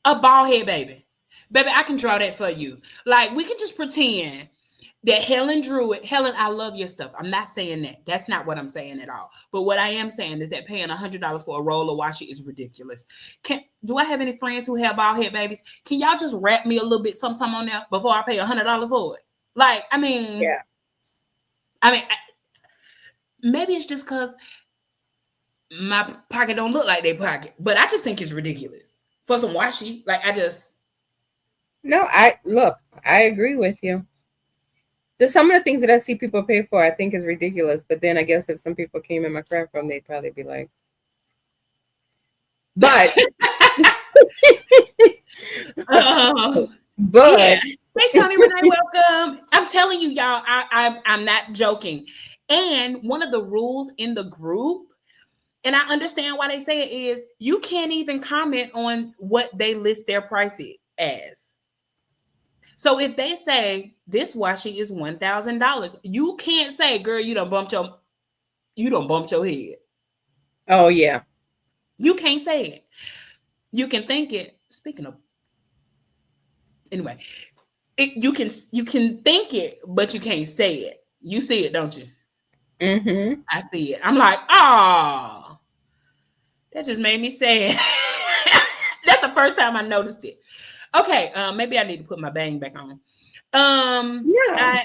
A bald head baby. Baby, I can draw that for you. Like, we can just pretend that Helen drew it. Helen, I love your stuff. I'm not saying that. That's not what I'm saying at all. But what I am saying is that paying $100 for a roll of washi is ridiculous. Do I have any friends who have bald head babies? Can y'all just wrap me a little bit something on there before I pay $100 for it? Like, Yeah. I mean, maybe it's just because my pocket don't look like their pocket, but I just think it's ridiculous for some washi. Like, No, I agree with you. There's some of the things that I see people pay for I think is ridiculous, but then I guess if some people came in my craft room, they'd probably be like, but Yeah. but Hey, Tony Renee, welcome. I'm telling you, y'all, I'm not joking. And one of the rules in the group, and I understand why they say it, is you can't even comment on what they list their price as. So if they say this washi is $1,000, you can't say, "Girl, you don't bumped your head." oh yeah. You can't say it. You can think it. Speaking of, anyway, you can think it, but you can't say it. You see it, don't you? Mm-hmm. I see it. I'm like, oh, that just made me sad. That's the first time I noticed it. Okay, maybe I need to put my bang back on. Yeah.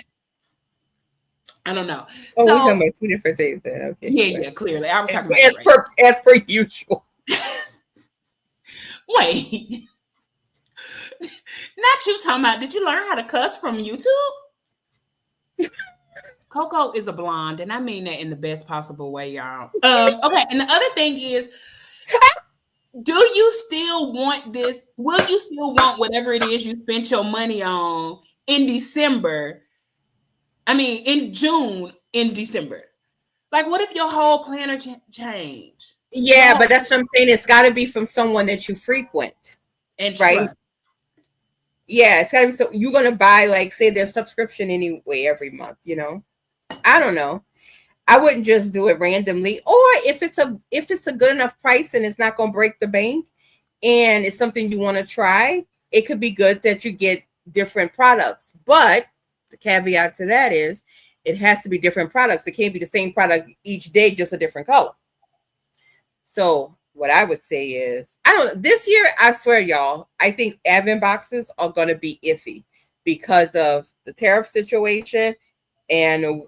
I don't know. Oh, we're So talking about two different things then. Okay. yeah, Right. yeah, clearly I was As, talking about that, as right? per as per usual. Wait, not you talking about? Did you learn how to cuss from YouTube? Coco is a blonde, and I mean that in the best possible way, y'all. Okay, and the other thing is, do you still want this? Will you still want whatever it is you spent your money on in December? I mean, in June, in December. Like, what if your whole planner change? Your Yeah, whole but that's what I'm saying. It's got to be from someone that you frequent, and right? trust. Yeah, it's got to be so you're gonna buy like say their subscription anyway every month. I don't know. I wouldn't just do it randomly. Or if it's a good enough price and it's not gonna break the bank and it's something you want to try, it could be good that you get different products. But the caveat to that is it has to be different products. It can't be the same product each day, just a different color. So what I would say is, I don't know. This year, I swear, y'all, I think advent boxes are gonna be iffy because of the tariff situation and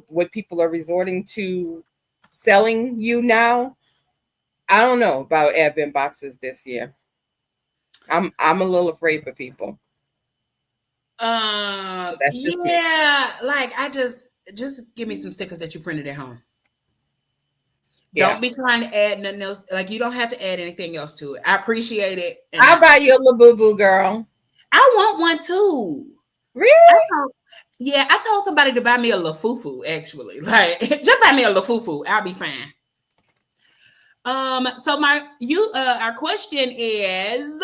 what people are resorting to selling you now. I don't know about advent boxes this year. I'm a little afraid for people. That's just me. Yeah, like I just give me some stickers that you printed at home. Yeah. Don't be trying to add nothing else. Like you don't have to add anything else to it. I appreciate it, and I'll buy you a little boo boo, girl. I want one too. I Really? told, yeah, I told somebody to buy me a lafufu. Actually, like just buy me a lafufu. I'll be fine. So our question is,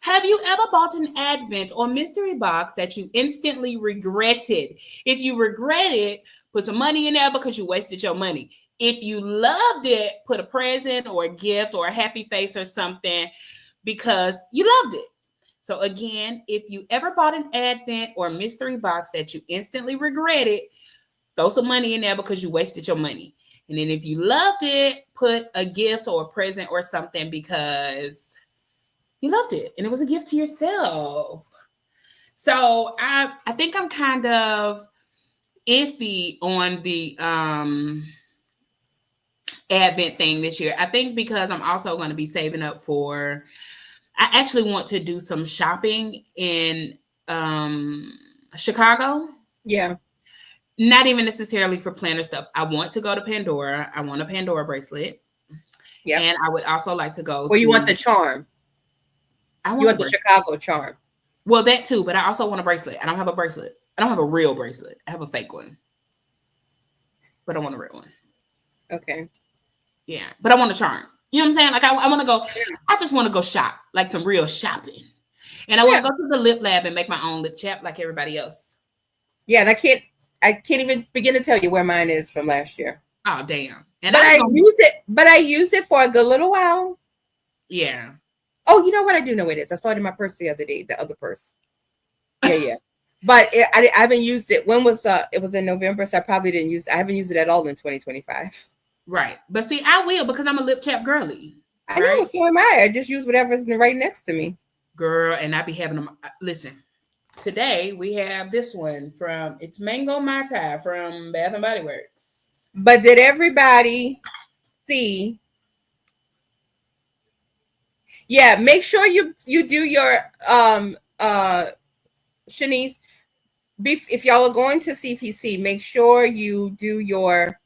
have you ever bought an advent or mystery box that you instantly regretted? If you regret it, put some money in there because you wasted your money. If you loved it, put a present or a gift or a happy face or something because you loved it. So again, if you ever bought an advent or mystery box that you instantly regretted, throw some money in there because you wasted your money. And then if you loved it, put a gift or a present or something because you loved it and it was a gift to yourself. So I think I'm kind of iffy on the advent thing this year. I think because I'm also going to be saving up for, I actually want to do some shopping in Chicago. Yeah. Not even necessarily for planner stuff. I want to go to Pandora. I want a Pandora bracelet. Yeah. And I would also like to go Well, to. you want the charm. I You want want the Chicago charm. Well, that too, but I also want a bracelet. I don't have a bracelet. I don't have a real bracelet. I have a fake one. But I want a real one. Okay. Yeah. But I want a charm. You know what I'm saying? Like I want to go, I just want to go shop, like some real shopping. And I want to go to the lip lab and make my own lip chap like everybody else. Yeah, and I can't even begin to tell you where mine is from last year. Oh damn. And but I use it for a good little while. Yeah. Oh, you know what? I do know what it is. I saw it in my purse the other day, the other purse. Yeah. But I haven't used it. When was it was in November, so I probably didn't use it. I haven't used it at all in 2025. Right. But see, I will because I'm a lip chap girly. I know, so am I. I just use whatever's right next to me. Girl, and I be having them. Listen, today we have this one from, it's Mango Mai Tai from Bath and Body Works. But did everybody see? Yeah, make sure you do your Shanice, if y'all are going to CPC, make sure you do your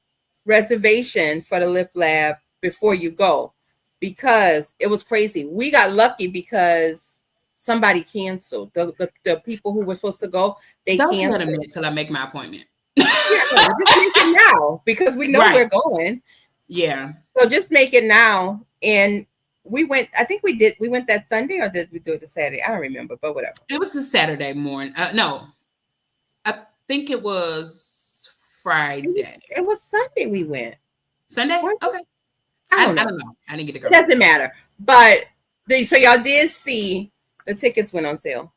reservation for the lip lab before you go, because it was crazy. We got lucky because somebody canceled. The people who were supposed to go, they Don't canceled. wait a minute till I make my appointment. Yeah, just make it now because we know we're going. Yeah. So just make it now. And we went, I think we went that Sunday, or did we do it the Saturday? I don't remember, but whatever. It was the Saturday morning. No, I think it was Friday. It was Sunday we went. Sunday? Okay. I don't know. I didn't get to go. It doesn't matter. But so y'all did see the tickets went on sale.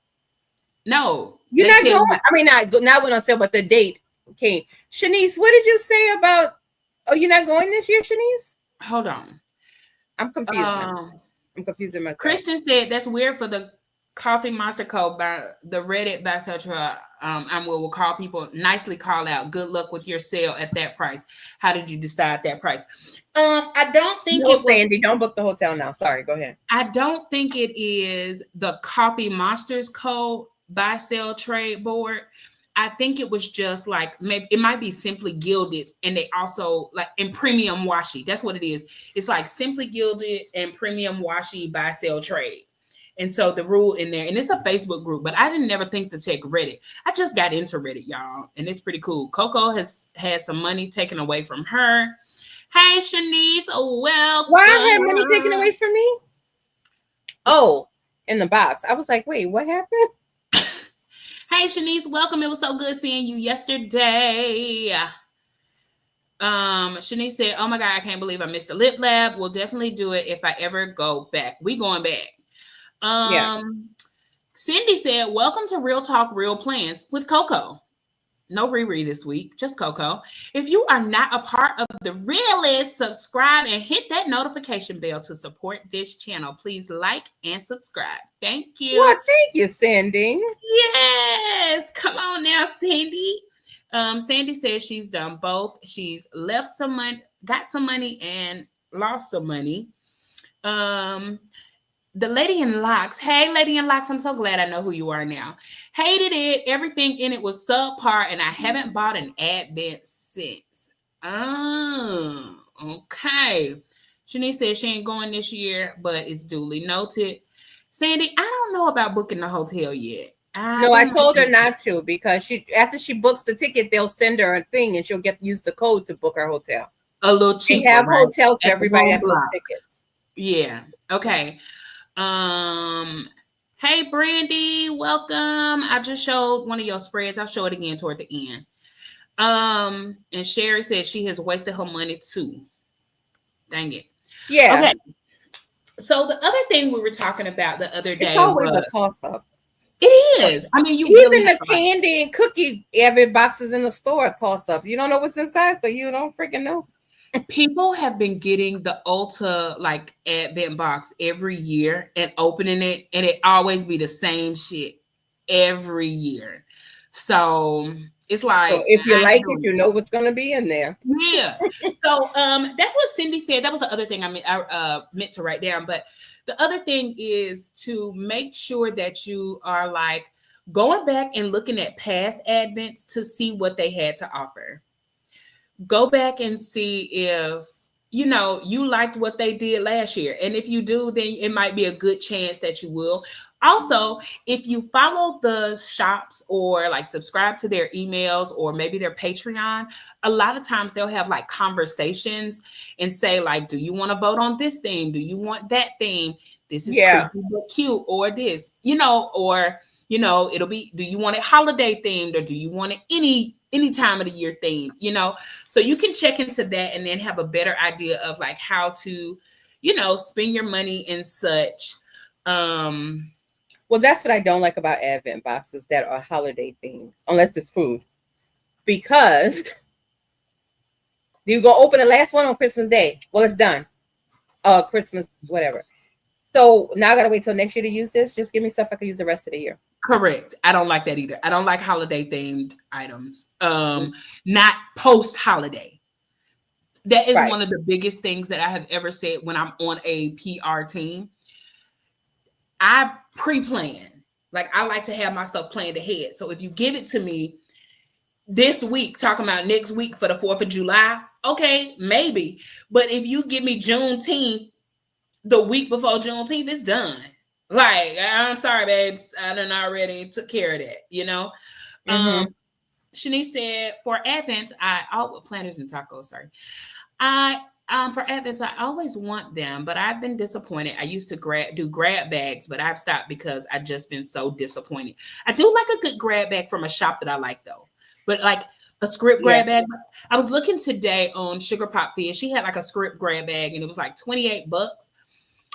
No. You're not going. I mean, not went on sale, but the date came. Shanice, what did you say about, oh, you're not going this year, Shanice? Hold on. I'm confused now. I'm confused in myself. Kristen said that's weird for the Coffee Monster code by the Reddit by etc. Will call people, nicely call out, good luck with your sale at that price. How did you decide that price? I don't think Sandy, don't book the hotel now. Sorry, go ahead. I don't think it is the Coffee Monsters code buy sell trade board. I think it was just like, maybe it might be Simply Gilded, and they also like in Premium Washi. That's what it is. It's like Simply Gilded and Premium Washi buy sell trade. And so the rule in there, and it's a Facebook group, but I didn't never think to check Reddit. I just got into Reddit, y'all, and it's pretty cool. Coco has had some money taken away from her. Hey, Shanice, welcome. Why I had money taken away from me? Oh, in the box. I was like, wait, what happened? Hey, Shanice, welcome. It was so good seeing you yesterday. Shanice said, oh my God, I can't believe I missed the lip lab. We'll definitely do it if I ever go back. We going back. Yeah. Cindy said, welcome to Real Talk, Real Plans with Coco. No Riri this week, just Coco. If you are not a part of the Realist, subscribe and hit that notification bell to support this channel. Please like and subscribe. Thank you. Well, thank you, Sandy. Yes. Come on now, Sandy. Sandy says she's done both. She's left some money, got some money, and lost some money. The Lady in Locks. Hey, Lady in Locks, I'm so glad I know who you are now. Hated it. Everything in it was subpar, and I haven't bought an Advent since. Oh, okay. Shanice said she ain't going this year, but it's duly noted. Sandy, I don't know about booking the hotel yet. I No, I don't like told her it. not to because after she books the ticket, they'll send her a thing and she'll use the code to book her hotel. A little They cheaper, have right? hotels for At the everybody room that books block. tickets. Yeah. Okay. Um, hey Brandy, welcome. I just showed one of your spreads. I'll show it again toward the end. And Sherry said she has wasted her money too. Dang it. Yeah, Okay. So the other thing we were talking about the other it's day always a was toss up. it is. I mean, you really Even have the to like candy and cookie Advent boxes in the store toss up. You don't know what's inside, so you don't freaking know. people have been getting the Ulta like Advent box every year and opening it, and it always be the same shit every year. So it's So like if you I ain't like it, doing you know what's going to be in there. it. Yeah. So that's what Cindy said. That was the other thing I meant to write down. But the other thing is to make sure that you are like going back and looking at past Advents to see what they had to offer. Go back and see if you liked what they did last year, and if you do, then it might be a good chance that you will. Also, if you follow the shops or like subscribe to their emails or maybe their Patreon, a lot of times they'll have like conversations and say like, do you want to vote on this theme, do you want that theme, this is Yeah. creepy but cute, or this, or it'll be, do you want it holiday themed, or do you want it any time of the year themed, so you can check into that and then have a better idea of like how to, spend your money and such. Well, that's what I don't like about Advent boxes that are holiday themed, unless it's food. Because you're going to open the last one on Christmas Day. Well, it's done. Christmas, whatever. So now I got to wait till next year to use this. Just give me stuff I can use the rest of the year. Correct. I don't like that either. I don't like holiday themed items. Not post holiday. That is Right. one of the biggest things that I have ever said when I'm on a PR team. I pre-plan. Like I like to have my stuff planned ahead. So if you give it to me this week, talking about next week for the 4th of July, okay, maybe. But if you give me Juneteenth the week before Juneteenth, it's done. Like, I'm sorry, babes. I done already took care of that, Mm-hmm. Shanice said, for Advent, planners and tacos, sorry. For Advent, I always want them, but I've been disappointed. I used to do grab bags, but I've stopped because I've just been so disappointed. I do like a good grab bag from a shop that I like though, but like a script Yeah. grab bag. I was looking today on Sugar Pop Fish. She had like a script grab bag and it was like $28.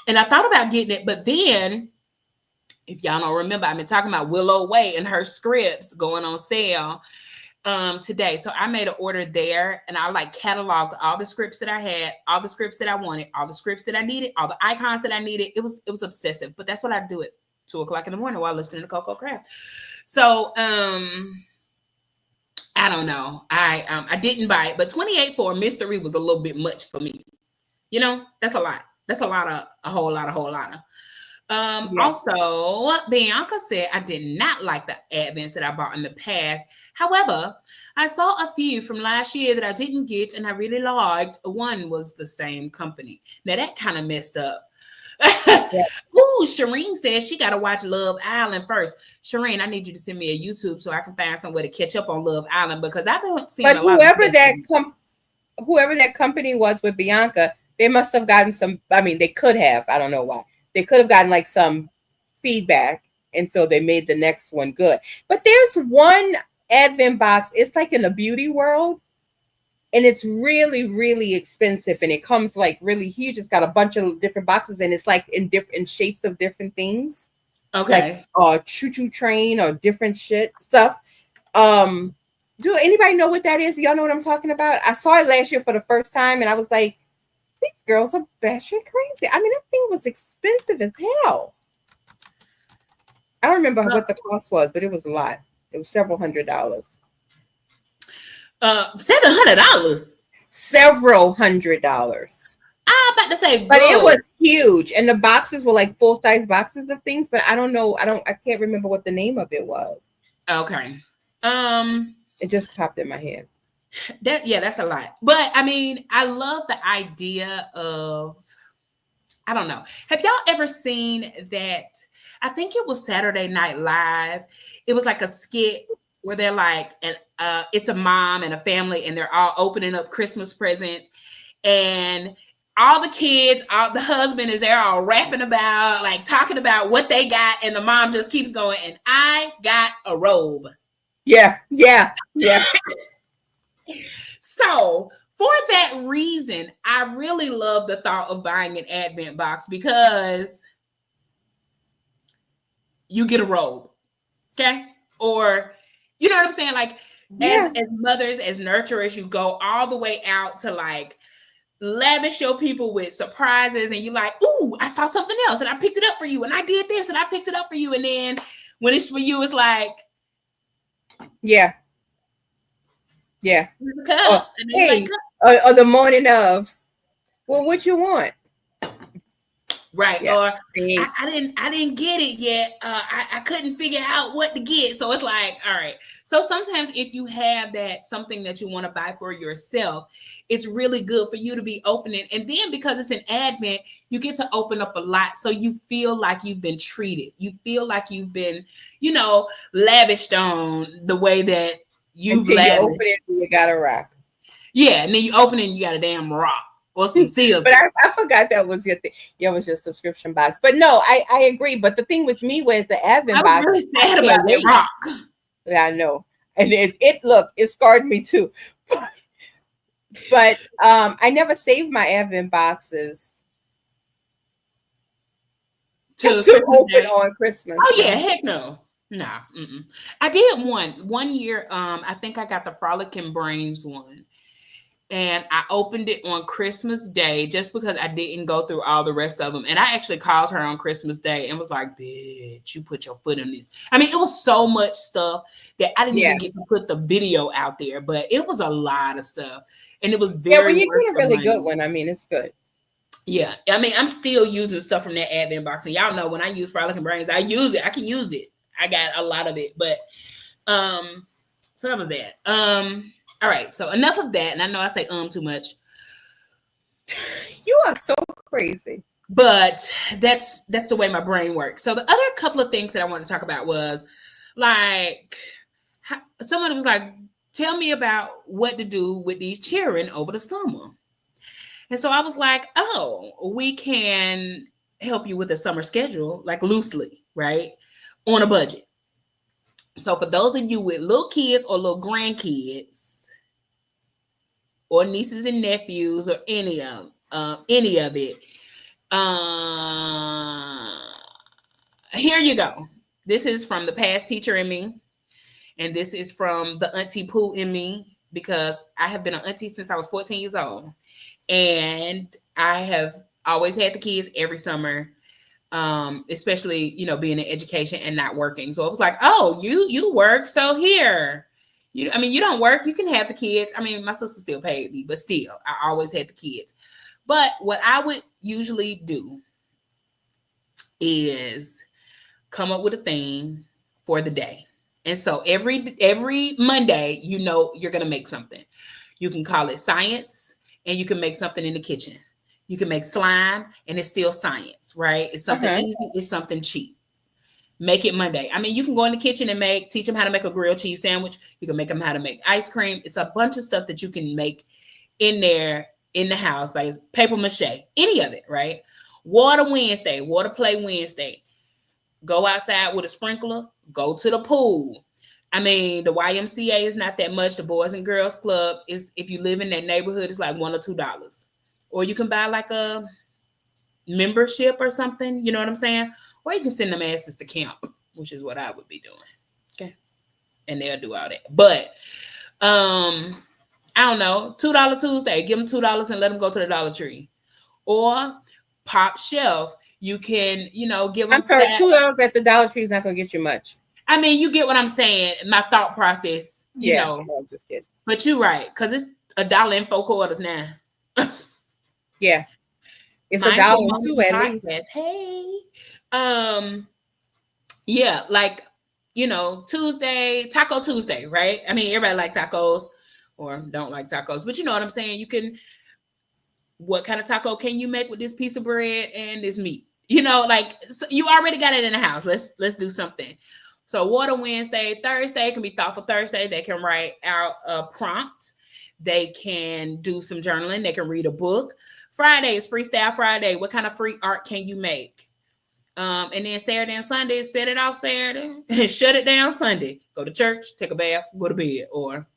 And I thought about getting it, but then if y'all don't remember, I've been talking about Willow Way and her scripts going on sale today. So I made an order there and I like cataloged all the scripts that I had, all the scripts that I wanted, all the scripts that I needed, all the icons that I needed. It was obsessive, but that's what I do at 2:00 in the morning while listening to Coco Craft. So I don't know. I didn't buy it, but 28 for a mystery was a little bit much for me. That's a lot. That's a whole lot of. Yeah. Also, Bianca said I did not like the Advents that I bought in the past. However, I saw a few from last year that I didn't get and I really liked. One was the same company. Now that kind of messed up. Yeah. Ooh, Shireen says she got to watch Love Island first. Shireen, I need you to send me a YouTube so I can find somewhere to catch up on Love Island because I've been seeing But a lot of whoever that company was with Bianca, they must have gotten some. I mean, they could have. I don't know why. They could have gotten like some feedback, and so they made the next one good. But there's one Advent box. It's like in the beauty world, and it's really, really expensive, and it comes like really huge. It's got a bunch of different boxes, and it's like in different shapes of different things. Okay. Like choo-choo train or different stuff. Do anybody know what that is? Y'all know what I'm talking about? I saw it last year for the first time, and I was like, these girls are batshit crazy. I mean, that thing was expensive as hell. I don't remember what the cost was, but it was a lot. It was several $100s. $700. Several $100s. I'm about to say, but it was huge, and the boxes were like full-size boxes of things. But I don't know. I can't remember what the name of it was. Okay. It just popped in my head. That's a lot. But I mean, I love the idea of, I don't know. Have y'all ever seen that? I think it was Saturday Night Live. It was like a skit where they're like, and it's a mom and a family, and they're all opening up Christmas presents, and all the kids, all the husband is there, all rapping about, like talking about what they got, and the mom just keeps going, and I got a robe. Yeah. So for that reason, I really love the thought of buying an Advent box because you get a robe, okay? Or, you know what I'm saying? Like, as mothers, as nurturers, you go all the way out to like lavish your people with surprises, and you're like, ooh, I saw something else and I picked it up for you, and I did this and I picked it up for you, and then when it's for you, it's like, yeah. Hey, or the morning of, well, what you want? Right. Yeah. Or I didn't get it yet. I couldn't figure out what to get. So it's like, all right. So sometimes if you have that something that you want to buy for yourself, it's really good for you to be opening. And then because it's an Advent, you get to open up a lot. So you feel like you've been treated. You feel like you've been, lavished on the way that you've lavished. You open it and you got a rock. Yeah. And then you open it and you got a damn rock. Or some seals. But I forgot that was your thing. Yeah, it was your subscription box. But no, I agree. But the thing with me was the Advent box. I was really sad about that rock. Yeah, I know. And it scarred me too. But I never saved my Advent boxes to open on Christmas. Oh yeah, heck no. Nah. I did one year. I think I got the Frolicking Brains one. And I opened it on Christmas Day just because I didn't go through all the rest of them. And I actually called her on Christmas Day and was like, bitch, you put your foot in this. I mean, it was so much stuff that I didn't even get to put the video out there, but it was a lot of stuff. And it was very when you get a really good one, I mean, it's good. Yeah. I mean, I'm still using stuff from that Advent box. And y'all know when I use Frolicking Brains, I use it. I can use it. I got a lot of it. But so that was that. All right, so enough of that. And I know I say too much. You are so crazy. But that's the way my brain works. So the other couple of things that I wanted to talk about was like, someone was like, tell me about what to do with these children over the summer. And so I was like, oh, we can help you with a summer schedule, like loosely, right? On a budget. So for those of you with little kids or little grandkids, or nieces and nephews, or any of it. Here you go. This is from the past teacher in me, and this is from the auntie poo in me, because I have been an auntie since I was 14 years old, and I have always had the kids every summer, especially being in education and not working. So it was like, oh, you work, so here. You don't work, you can have the kids. I mean, my sister still paid me, but still, I always had the kids. But what I would usually do is come up with a theme for the day. And so every Monday, you're going to make something. You can call it science, and you can make something in the kitchen. You can make slime, and it's still science, right? It's something easy, it's something cheap. Make it Monday. I mean, you can go in the kitchen and teach them how to make a grilled cheese sandwich. You can make them how to make ice cream. It's a bunch of stuff that you can make in there in the house by paper mache, any of it, right? Water play Wednesday. Go outside with a sprinkler, go to the pool. I mean, the YMCA is not that much. The Boys and Girls Club is, if you live in that neighborhood, it's like $1 or $2. Or you can buy like a membership or something, you know what I'm saying? Or you can send them asses to camp, which is what I would be doing. Okay. And they'll do all that. But I don't know, $2 Tuesday, give them $2 and let them go to the Dollar Tree. Or Pop Shelf, you can, give them. I'm sorry, $2 at the Dollar Tree is not going to get you much. I mean, you get what I'm saying. My thought process, you know. I'm just kidding. But you're right, because it's $1.04 now. Yeah. It's Mindful $1 Moments too, at least. podcast. Hey. Yeah, like, Tuesday, Taco Tuesday, right? I mean, everybody like tacos or don't like tacos, but you know what I'm saying? What kind of taco can you make with this piece of bread and this meat? Like, so you already got it in the house. Let's do something. So Water Wednesday, Thursday can be Thoughtful Thursday. They can write out a prompt. They can do some journaling. They can read a book. Friday is Freestyle Friday. What kind of free art can you make? And then Saturday and Sunday, set it off Saturday and shut it down Sunday. Go to church, take a bath, go to bed. Or,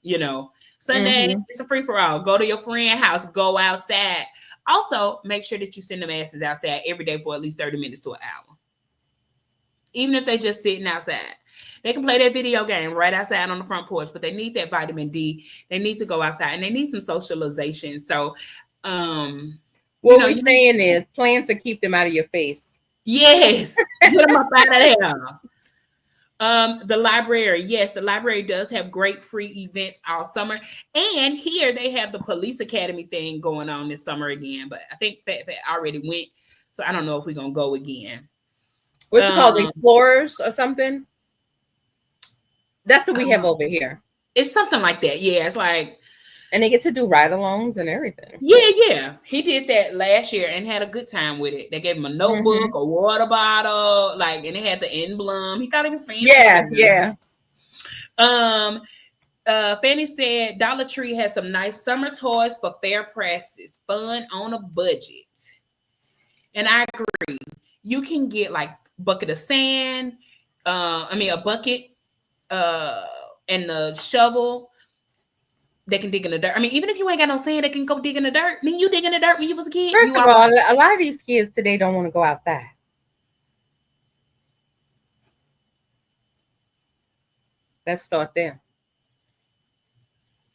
Sunday, it's a free for all. Go to your friend's house, go outside. Also, make sure that you send them asses outside every day for at least 30 minutes to an hour. Even if they're just sitting outside. They can play their video game right outside on the front porch, but they need that vitamin D. They need to go outside and they need some socialization. So, what we're saying is plan to keep them out of your face. Yes, get them up out of there. The library, yes, the library does have great free events all summer. And here they have the police academy thing going on this summer again. But I think Fat already went, so I don't know if we're gonna go again. What's it called? Explorers or something? That's what we have over here. It's something like that. Yeah, it's like, and they get to do ride-alongs and everything. Yeah. He did that last year and had a good time with it. They gave him a notebook, a water bottle, and it had the emblem. He thought it was fancy. Yeah. Fanny said Dollar Tree has some nice summer toys for fair prices, fun on a budget. And I agree. You can get like bucket of sand, a bucket, and the shovel. They can dig in the dirt. I mean, even if you ain't got no sand, they can go dig in the dirt. Then you dig in the dirt when you was a kid. First of all, a lot of these kids today don't want to go outside. Let's start there.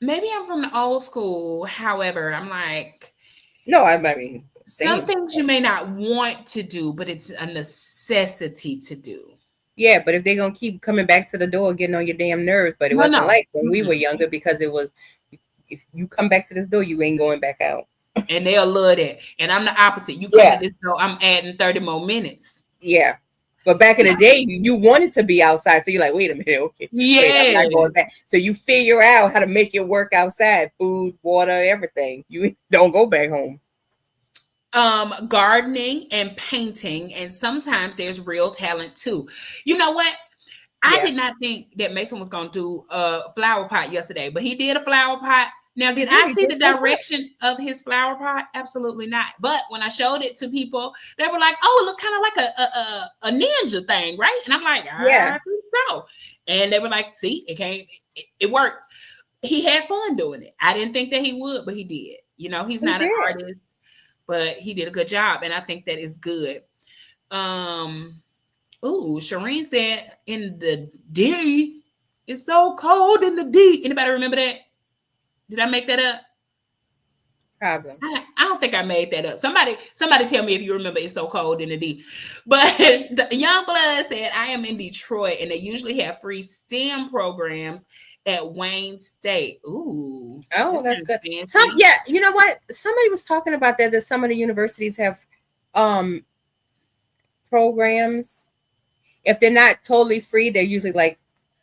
Maybe I'm from the old school. However, I'm like, no, I mean, some things you may not want to do, but it's a necessity to do. Yeah, but if they're gonna keep coming back to the door, getting on your damn nerves, but it wasn't like when we were younger, because it was, if you come back to this door, you ain't going back out. And they'll love that. And I'm the opposite. You come to this door, I'm adding 30 more minutes. Yeah. But back in the day, you wanted to be outside. So you're like, wait a minute, okay. Yeah. Wait, I'm not going back. So you figure out how to make it work outside. Food, water, everything. You don't go back home. Gardening and painting. And sometimes there's real talent too. You know what? I did not think that Mason was going to do a flower pot yesterday, but he did a flower pot. Now, did I see the direction of his flower pot? Absolutely not. But when I showed it to people, they were like, "Oh, it looked kind of like a ninja thing, right?" And I'm like, "I think so." And they were like, "See, it worked." He had fun doing it. I didn't think that he would, but he did. He's not an artist, but he did a good job, and I think that is good. Shireen said in the D, it's so cold in the D. Anybody remember that? Did I make that up? Probably. I don't think I made that up. Somebody tell me if you remember it's so cold in the D. But the Young Blood said, I am in Detroit and they usually have free STEM programs at Wayne State. Ooh. Oh, that's good. You know what? Somebody was talking about that some of the universities have programs. If they're not totally free, they're usually like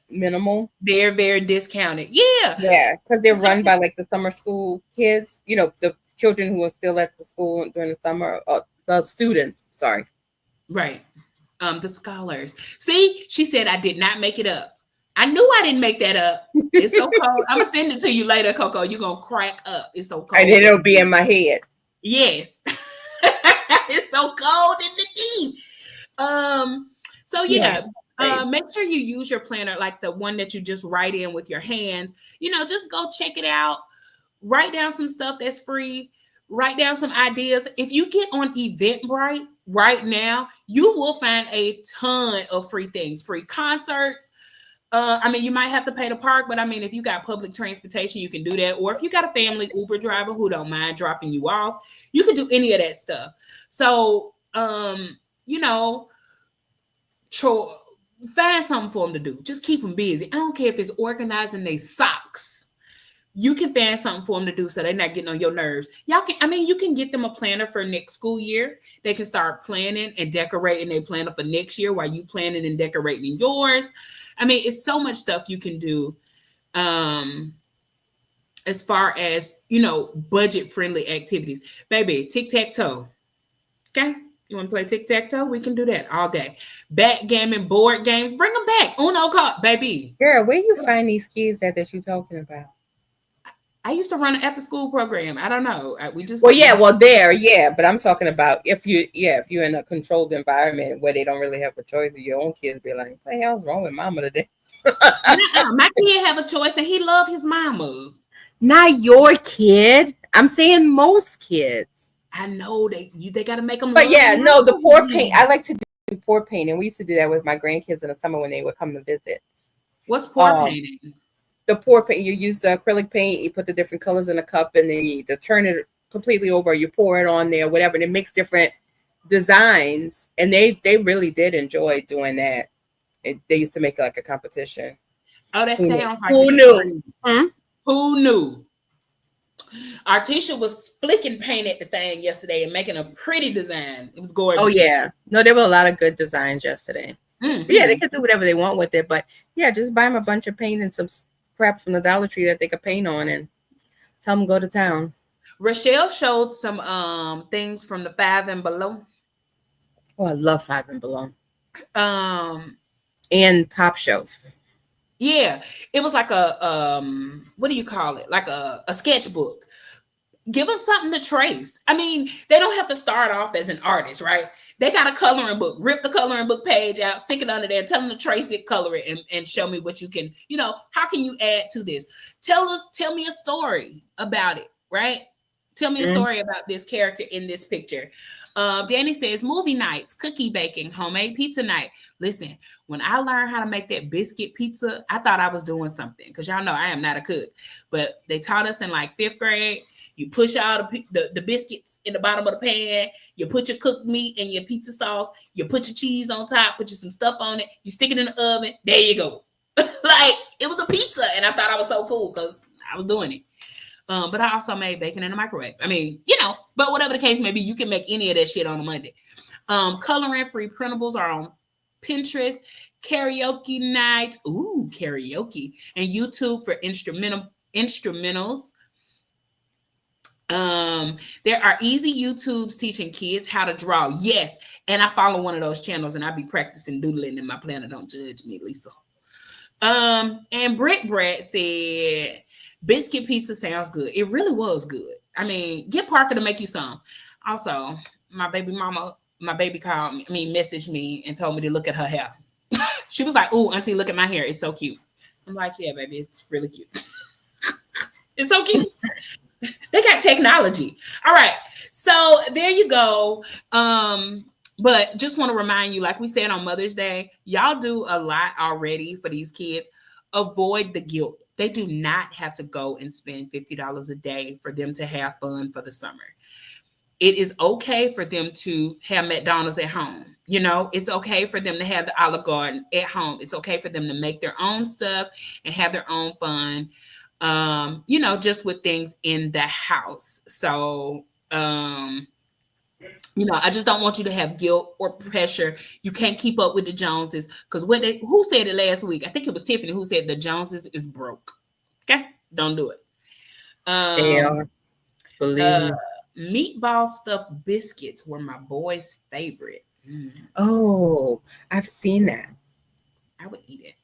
minimal. They're very discounted. Yeah, because they're run by like the summer school kids, the children who are still at the school during the summer, the students, sorry. Right. The scholars. See, she said I did not make it up. I knew I didn't make that up. It's so cold. I'm gonna send it to you later, Coco. You're gonna crack up. It's so cold. And it'll be in my head. Yes. It's so cold in the D. So make sure you use your planner, like the one that you just write in with your hands. Just go check it out. Write down some stuff that's free. Write down some ideas. If you get on Eventbrite right now, you will find a ton of free things, free concerts. You might have to pay to park, but if you got public transportation, you can do that. Or if you got a family Uber driver who don't mind dropping you off, you can do any of that stuff. So, find something for them to do. Just keep them busy. I don't care if it's organizing their socks, you can find something for them to do so they're not getting on your nerves. Y'all can, I mean, you can get them a planner for next school year. They can start planning and decorating their planner for next year while you planning and decorating yours. I mean, it's so much stuff you can do. As far as, budget friendly activities. Baby, tic-tac-toe. Okay? You want to play tic-tac-toe? We can do that all day. Backgammon, board games, bring them back. Uno card, baby. Girl, where you find these kids that you talking about? I used to run an after school program. I don't know. We just But I'm talking about if you're in a controlled environment where they don't really have a choice, your own kids be like, "What the hell's wrong with mama today?" My kid have a choice and he love his mama. Not your kid. I'm saying most kids. I know they got to make them. But yeah, no, the pour paint. I like to do pour painting. We used to do that with my grandkids in the summer when they would come to visit. What's pour painting? The pour paint, you use the acrylic paint, you put the different colors in a cup, and then you turn it completely over. You pour it on there, whatever, and it makes different designs. And they really did enjoy doing that. They used to make like a competition. Oh, that sounds like who knew? Who knew? Artisha was flicking paint at the thing yesterday and making a pretty design. It was gorgeous. Oh yeah, no, there were a lot of good designs yesterday. Mm-hmm. Yeah, they could do whatever they want with it, but yeah, just buy them a bunch of paint and some crap from the Dollar Tree that they could paint on and tell them go to town. Rochelle showed some things from the 5 and Below. Oh, I love 5 and Below. And Pop Shelf. Yeah, it was like a what do you call it? Like a sketchbook. Give them something to trace. I mean, they don't have to start off as an artist, right? They got a coloring book. Rip the coloring book page out, stick it under there, tell them to trace it, color it, and show me what you can, how can you add to this? Tell me a story about it, right? Tell me a story about this character in this picture. Danny says, movie nights, cookie baking, homemade pizza night. Listen, when I learned how to make that biscuit pizza, I thought I was doing something because y'all know I am not a cook. But they taught us in like 5th grade. You push out the biscuits in the bottom of the pan. You put your cooked meat and your pizza sauce. You put your cheese on top. Put some stuff on it. You stick it in the oven. There you go. Like, it was a pizza. And I thought I was so cool because I was doing it. But I also made bacon in the microwave. I mean, but whatever the case may be, you can make any of that shit on a Monday. Coloring free printables are on Pinterest. Karaoke nights. Ooh, karaoke. And YouTube for instrumentals. There are easy YouTubes teaching kids how to draw. Yes. And I follow one of those channels and I be practicing doodling in my planner. Don't judge me, Lisa. And Brick Brad said, biscuit pizza sounds good. It really was good. I mean, get Parker to make you some. Also, my baby messaged me and told me to look at her hair. She was like, "Ooh, auntie, look at my hair. It's so cute." I'm like, "Yeah, baby, it's really cute." It's so cute. They got technology. All right. So there you go. But just want to remind you, like we said on Mother's Day, y'all do a lot already for these kids. Avoid the guilt. They do not have to go and spend $50 a day for them to have fun for the summer. It is okay for them to have McDonald's at home. It's okay for them to have the Olive Garden at home. It's okay for them to make their own stuff and have their own fun. Just with things in the house. So, I just don't want you to have guilt or pressure. You can't keep up with the Joneses because who said it last week? I think it was Tiffany who said the Joneses is broke. Okay, don't do it. Believe me. Meatball stuffed biscuits were my boy's favorite. Oh, I've seen that. I would eat it.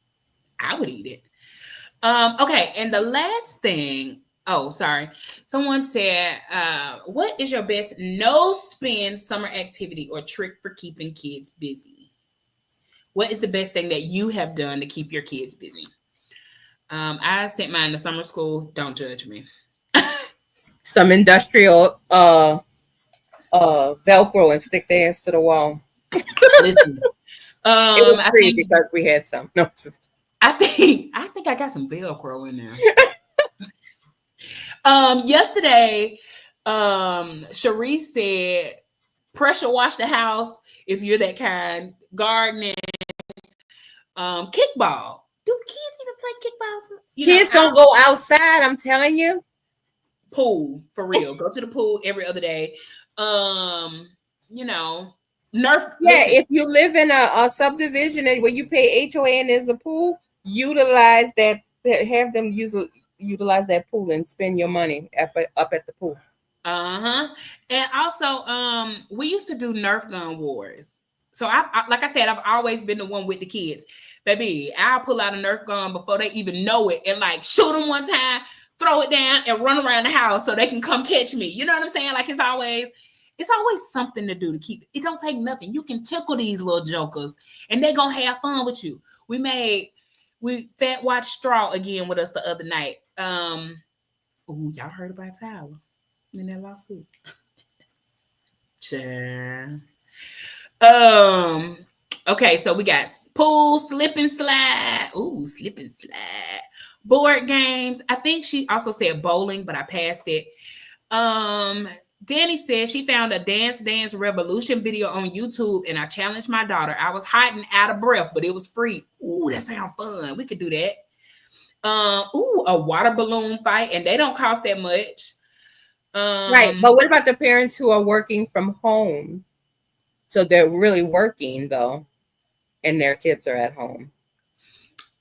Okay, and the last thing, sorry. Someone said, what is your best no-spend summer activity or trick for keeping kids busy? What is the best thing that you have done to keep your kids busy? I sent mine to summer school. Don't judge me. Some industrial Velcro and stick their ass to the wall. Listen, it was free because we had some. No, I think I got some Velcro in there. Yesterday, Cherie said, pressure wash the house if you're that kind. Gardening, kickball. Do kids even play kickballs. Kids don't go outside. I'm telling you. Pool for real. Go to the pool every other day. You know, Nerf. Yeah, Listen, if you live in a subdivision and where you pay HOA and there's a pool, utilize that. Have them utilize that pool and spend your money up at the pool. And also, we used to do Nerf gun wars. So like I said, I've always been the one with the kids. Baby, I'll pull out a Nerf gun before they even know it and like shoot them one time, throw it down, and run around the house so they can come catch me. You know what I'm saying? Like it's always something to do to keep it. It don't take nothing. You can tickle these little jokers, and they're gonna have fun with you. We fat watched Straw again with us the other night. Y'all heard about Tyler in that lawsuit? Okay, so we got pool, slip and slide. Ooh, slip and slide. Board games. I think she also said bowling, but I passed it. Danny said she found a Dance Revolution video on YouTube, and I challenged my daughter. I was hot and out of breath, but it was free. Ooh, that sounds fun. We could do that. A water balloon fight, and they don't cost that much. Right, but what about the parents who are working from home? So they're really working though, and their kids are at home.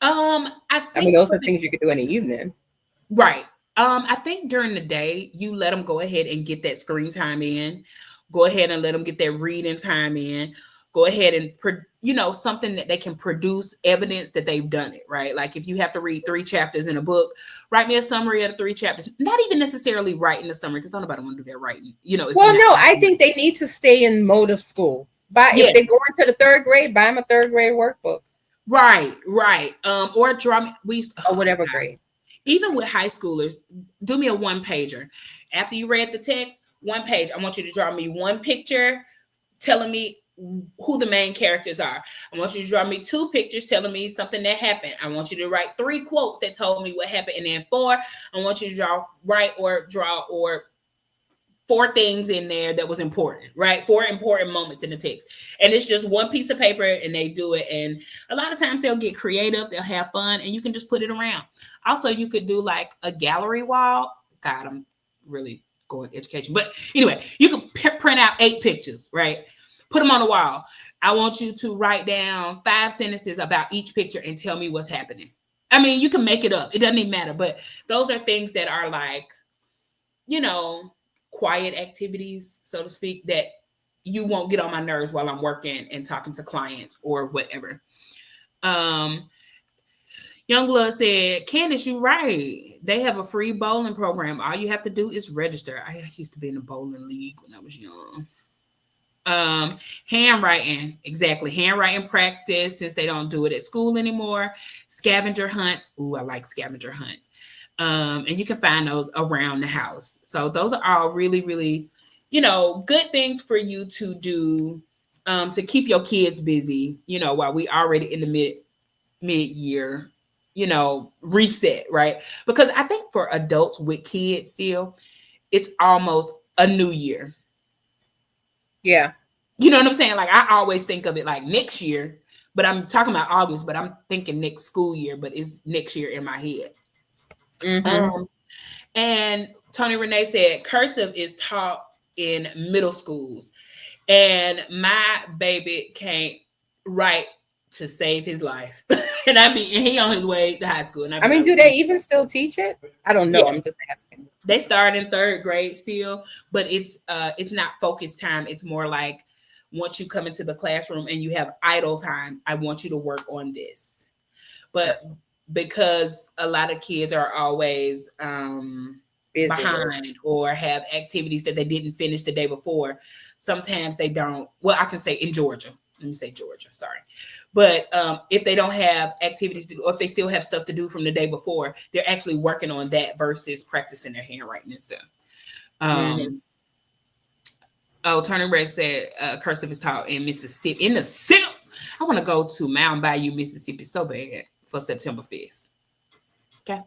I mean, those are things you could do in the evening, right? I think during the day you let them go ahead and get that screen time in. Go ahead and let them get that reading time in. Go ahead and something that they can produce evidence that they've done it, right? Like if you have to read 3 chapters in a book, write me a summary of the 3 chapters. Not even necessarily writing the summary, because nobody want to do that writing. Well, no, I think they need to stay in mode of school. If they go into the 3rd grade, buy them a 3rd grade workbook. Right. Or draw me or whatever grade. Even with high schoolers, do me a 1-pager. After you read the text, 1 page. I want you to draw me 1 picture telling me who the main characters are. I want you to draw me 2 pictures telling me something that happened. I want you to write 3 quotes that told me what happened. And then 4, I want you to draw 4 things in there that was important, right? 4 important moments in the text. And it's just 1 piece of paper and they do it. And a lot of times they'll get creative, they'll have fun, and you can just put it around. Also, you could do like a gallery wall. God, I'm really going education. But anyway, you can print out 8 pictures, right? Put them on the wall. I want you to write down 5 sentences about each picture and tell me what's happening. I mean, you can make it up. It doesn't even matter. But those are things that are like, quiet activities, so to speak, that you won't get on my nerves while I'm working and talking to clients or whatever. Youngblood said, Candace, you're right. They have a free bowling program. All you have to do is register. I used to be in a bowling league when I was young. Handwriting, exactly. Handwriting practice, since they don't do it at school anymore. Scavenger hunts. Ooh, I like scavenger hunts. And you can find those around the house. So those are all really, really, good things for you to do to keep your kids busy, while we already in the mid-year, reset, right? Because I think for adults with kids still, it's almost a new year. Yeah. You know what I'm saying? Like I always think of it like next year, but I'm talking about August, but I'm thinking next school year, but it's next year in my head. Mm-hmm. And Tony Renee said cursive is taught in middle schools, and my baby can't write to save his life. And he on his way to high school. And I mean, do they even still teach it? I don't know. Yeah. I'm just asking. They start in 3rd grade still, but it's not focus time. It's more like once you come into the classroom and you have idle time, I want you to work on this. But because a lot of kids are always behind or have activities that they didn't finish the day before, sometimes they don't. Well, I can say in Georgia. Let me say Georgia, sorry. But if they don't have activities to do, or if they still have stuff to do from the day before, they're actually working on that versus practicing their handwriting and stuff. Oh, Turner Red said cursive is taught in Mississippi. In the SIP, I want to go to Mountain Bayou, Mississippi so bad for September 5th. Okay.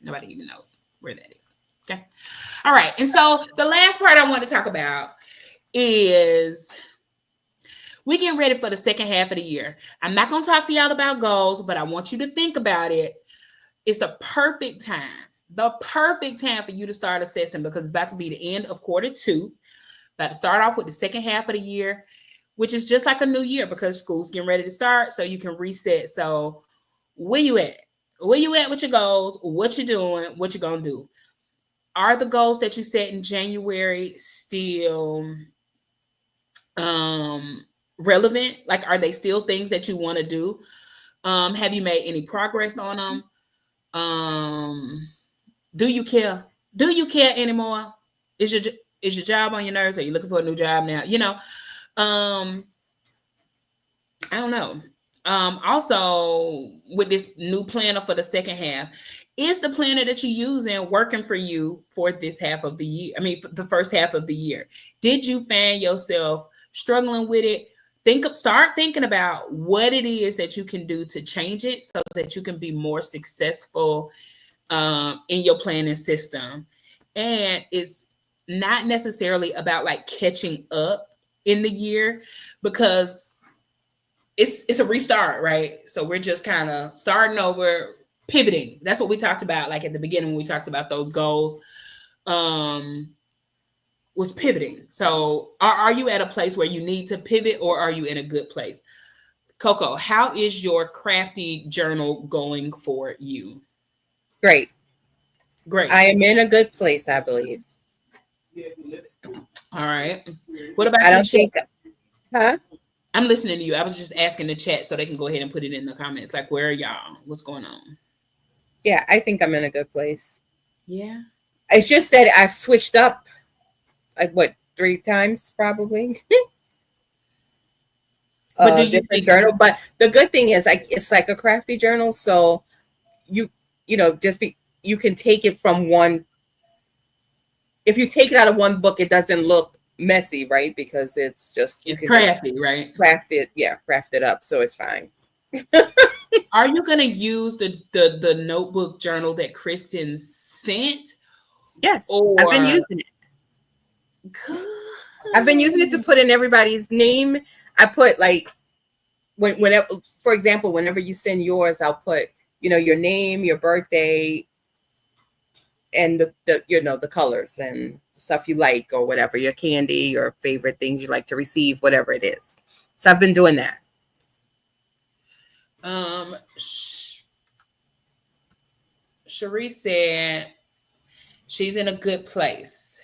Nobody even knows where that is. Okay. All right. And so the last part I want to talk about is we getting ready for the second half of the year. I'm not going to talk to y'all about goals, but I want you to think about it. it's the perfect time for you to start assessing, because it's about to be the end of quarter two, about to start off with the second half of the year, which is just like a new year because school's getting ready to start, so you can reset. So where you at? Where you at with your goals? What you doing? What you gonna do? Are the goals that you set in January still um relevant? Like, are they still things that you want to do? Have you made any progress on them? Do you care? Do you care anymore? Is your job on your nerves? Are you looking for a new job now? Um, I don't know. Also, with this new planner for the second half, is the planner that you're using working for you for this half of the year? I mean, for the first half of the year. Did you find yourself struggling with it? Start thinking about what it is that you can do to change it so that you can be more successful in your planning system. And it's not necessarily about like catching up in the year, because it's a restart, right? So we're just kind of starting over, pivoting. That's what we talked about, like at the beginning when we talked about those goals. Um, was pivoting. So are you at a place where you need to pivot, or are you in a good place? Coco, how is your crafty journal going for you? Great. Great. I am in a good place, I believe. All right. What about I you, don't chat? think, huh? I'm listening to you. I was just asking the chat so they can go ahead and put it in the comments. Like, where are y'all? What's going on? Yeah, I think I'm in a good place. Yeah. It's just that I've switched up, like, what, 3 times probably? But do you Different think journal. But the good thing is, like, it's like a crafty journal, so you just you can take it from one. If you take it out of one book, it doesn't look messy, right? Because it's just, you it's can just crafty, right? craft it up, so it's fine. Are you gonna use the notebook journal that Kristen sent? Yes, I've been Or using it. I've been using it to put in everybody's name. I put, like, whenever, for example, whenever you send yours, I'll put, your name, your birthday, and the colors and stuff you like, or whatever, your candy, your favorite things you like to receive, whatever it is. So I've been doing that. Cherie said she's in a good place.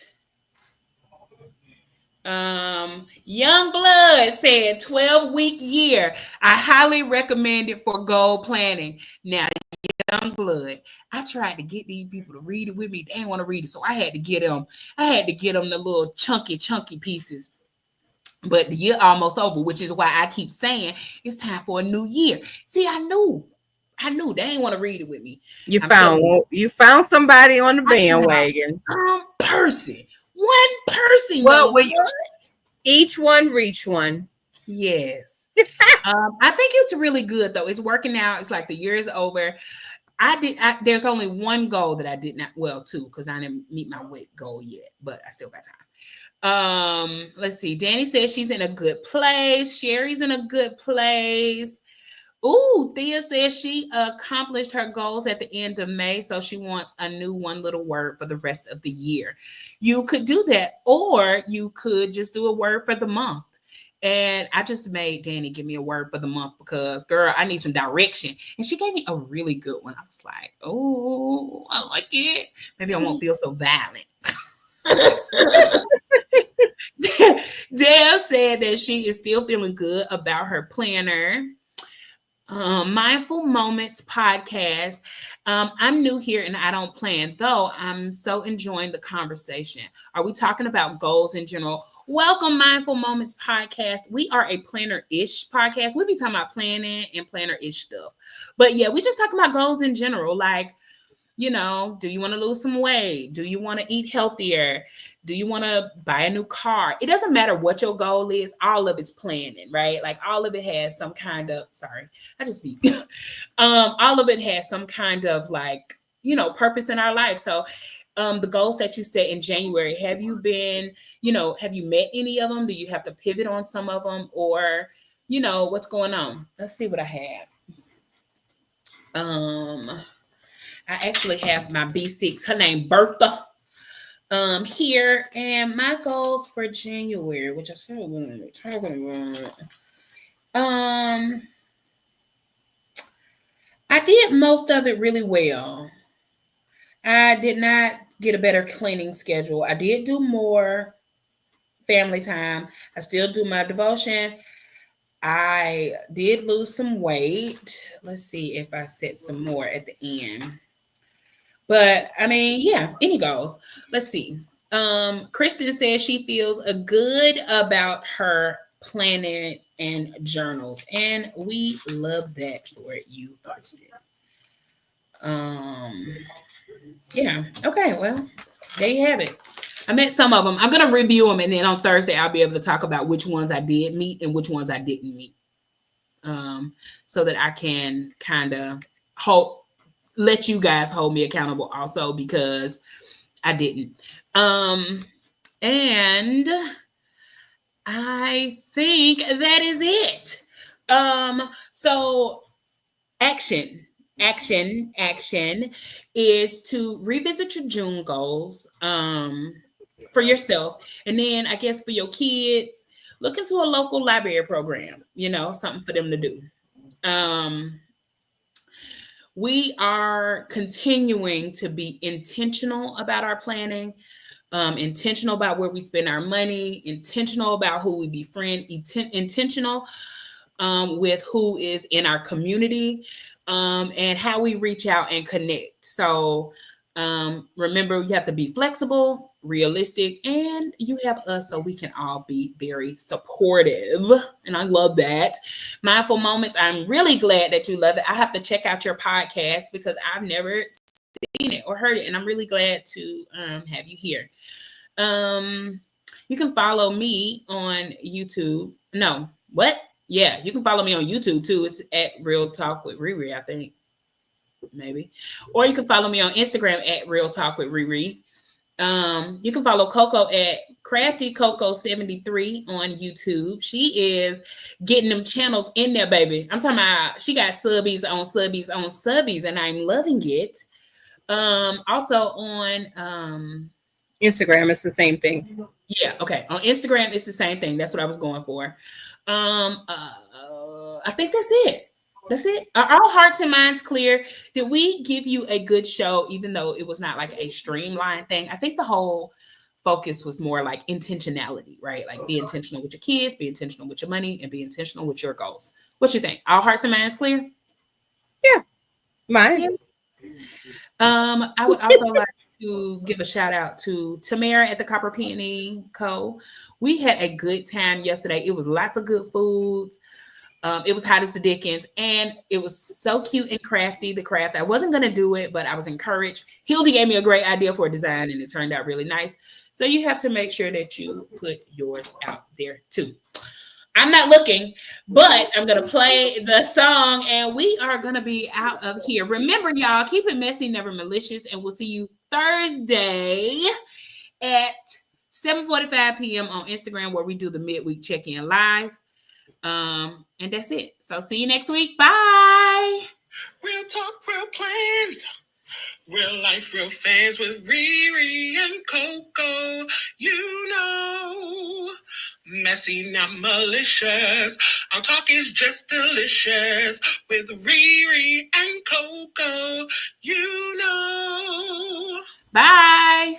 Young Blood said 12-week year. I highly recommend it for goal planning. Now, Young Blood, I tried to get these people to read it with me. They didn't want to read it, so I had to get them. The little chunky pieces. But the year almost over, which is why I keep saying it's time for a new year. See, I knew they didn't want to read it with me. You I'm telling you found somebody on the bandwagon. One person, Well, Young Blood. each one reach one. Yes. I think it's really good though. It's working out. It's like the year is over. There's only one goal that I did not, well, two, because I didn't meet my weight goal yet, but I still got time. Let's see. Danny says she's in a good place. Sherry's in a good place. Ooh, Thea says she accomplished her goals at the end of May, so she wants a new one little word for the rest of the year. You could do that, or you could just do a word for the month. And I just made Danny give me a word for the month because, girl, I need some direction. And she gave me a really good one. I was like, oh, I like it. Maybe I won't feel so violent. Dale said that she is still feeling good about her planner. Mindful Moments podcast. I'm new here and I don't plan, though I'm so enjoying the conversation. Are we talking about goals in general? Welcome, Mindful Moments podcast. We are a planner-ish podcast. We be talking about planning and planner-ish stuff. But yeah, we just talking about goals in general. Like, do you want to lose some weight? Do you want to eat healthier? Do you want to buy a new car? It doesn't matter what your goal is. All of it's planning, right? Like all of it has some kind of, sorry, I just be, all of it has some kind of like, purpose in our life. So the goals that you set in January, have you met any of them? Do you have to pivot on some of them, or, what's going on? Let's see what I have. I actually have my B6, her name Bertha, here, and my goals for January, which I said we're talking about. I did most of it really well. I did not get a better cleaning schedule. I did do more family time. I still do my devotion. I did lose some weight. Let's see if I set some more at the end. But I mean, yeah, any goals. Let's see. Kristen says she feels a good about her planet and journals. And we love that for you, Kristen. Um, yeah. Okay, well, there you have it. I met some of them. I'm gonna review them, and then on Thursday I'll be able to talk about which ones I did meet and which ones I didn't meet, so that I can kind of hold let you guys hold me accountable also because I didn't. And I think that is it. So action is to revisit your June goals for yourself, and then I guess for your kids, look into a local library program, something for them to do. We are continuing to be intentional about our planning, intentional about where we spend our money, intentional about who we befriend, intentional with who is in our community, and how we reach out and connect. So remember, you have to be flexible, realistic, and you have us so we can all be very supportive. And I love that. Mindful Moments, I'm really glad that you love it. I have to check out your podcast because I've never seen it or heard it, and I'm really glad to have you here. You can follow me on YouTube. No, what? Yeah, you can follow me on YouTube too. It's at Real Talk with Riri, I think. Maybe. Or you can follow me on Instagram at Real Talk with Riri. You can follow Coco at Crafty Coco 73 on YouTube. She is getting them channels in there, baby. I'm talking about she got subbies on subbies on subbies, and I'm loving it. Also on Instagram, it's the same thing. yeah, okay. On Instagram, it's the same thing. That's what I was going for. I think that's it. That's it. Are all hearts and minds clear? Did we give you a good show, even though it was not like a streamlined thing? I think the whole focus was more like intentionality, right? Like be intentional with your kids, be intentional with your money, and be intentional with your goals. What you think? All hearts and minds clear? Yeah, mine. Yeah. I would also like to give a shout out to Tamara at the Copper Peony Co. We had a good time yesterday. It was lots of good foods. It was hot as the Dickens, and it was so cute and crafty. The craft. I wasn't gonna do it, but I was encouraged. Hildy gave me a great idea for a design, and it turned out really nice. So you have to make sure that you put yours out there too. I'm not looking, but I'm going to play the song and we are going to be out of here. Remember, y'all, keep it messy, never malicious, and we'll see you Thursday at 7:45 p.m. on Instagram where we do the midweek check-in live. And that's it. So see you next week. Bye. Real talk, real plans. Real life, real fans with Riri and Coco. You know, messy, not malicious. Our talk is just delicious with Riri and Coco. You know. Bye.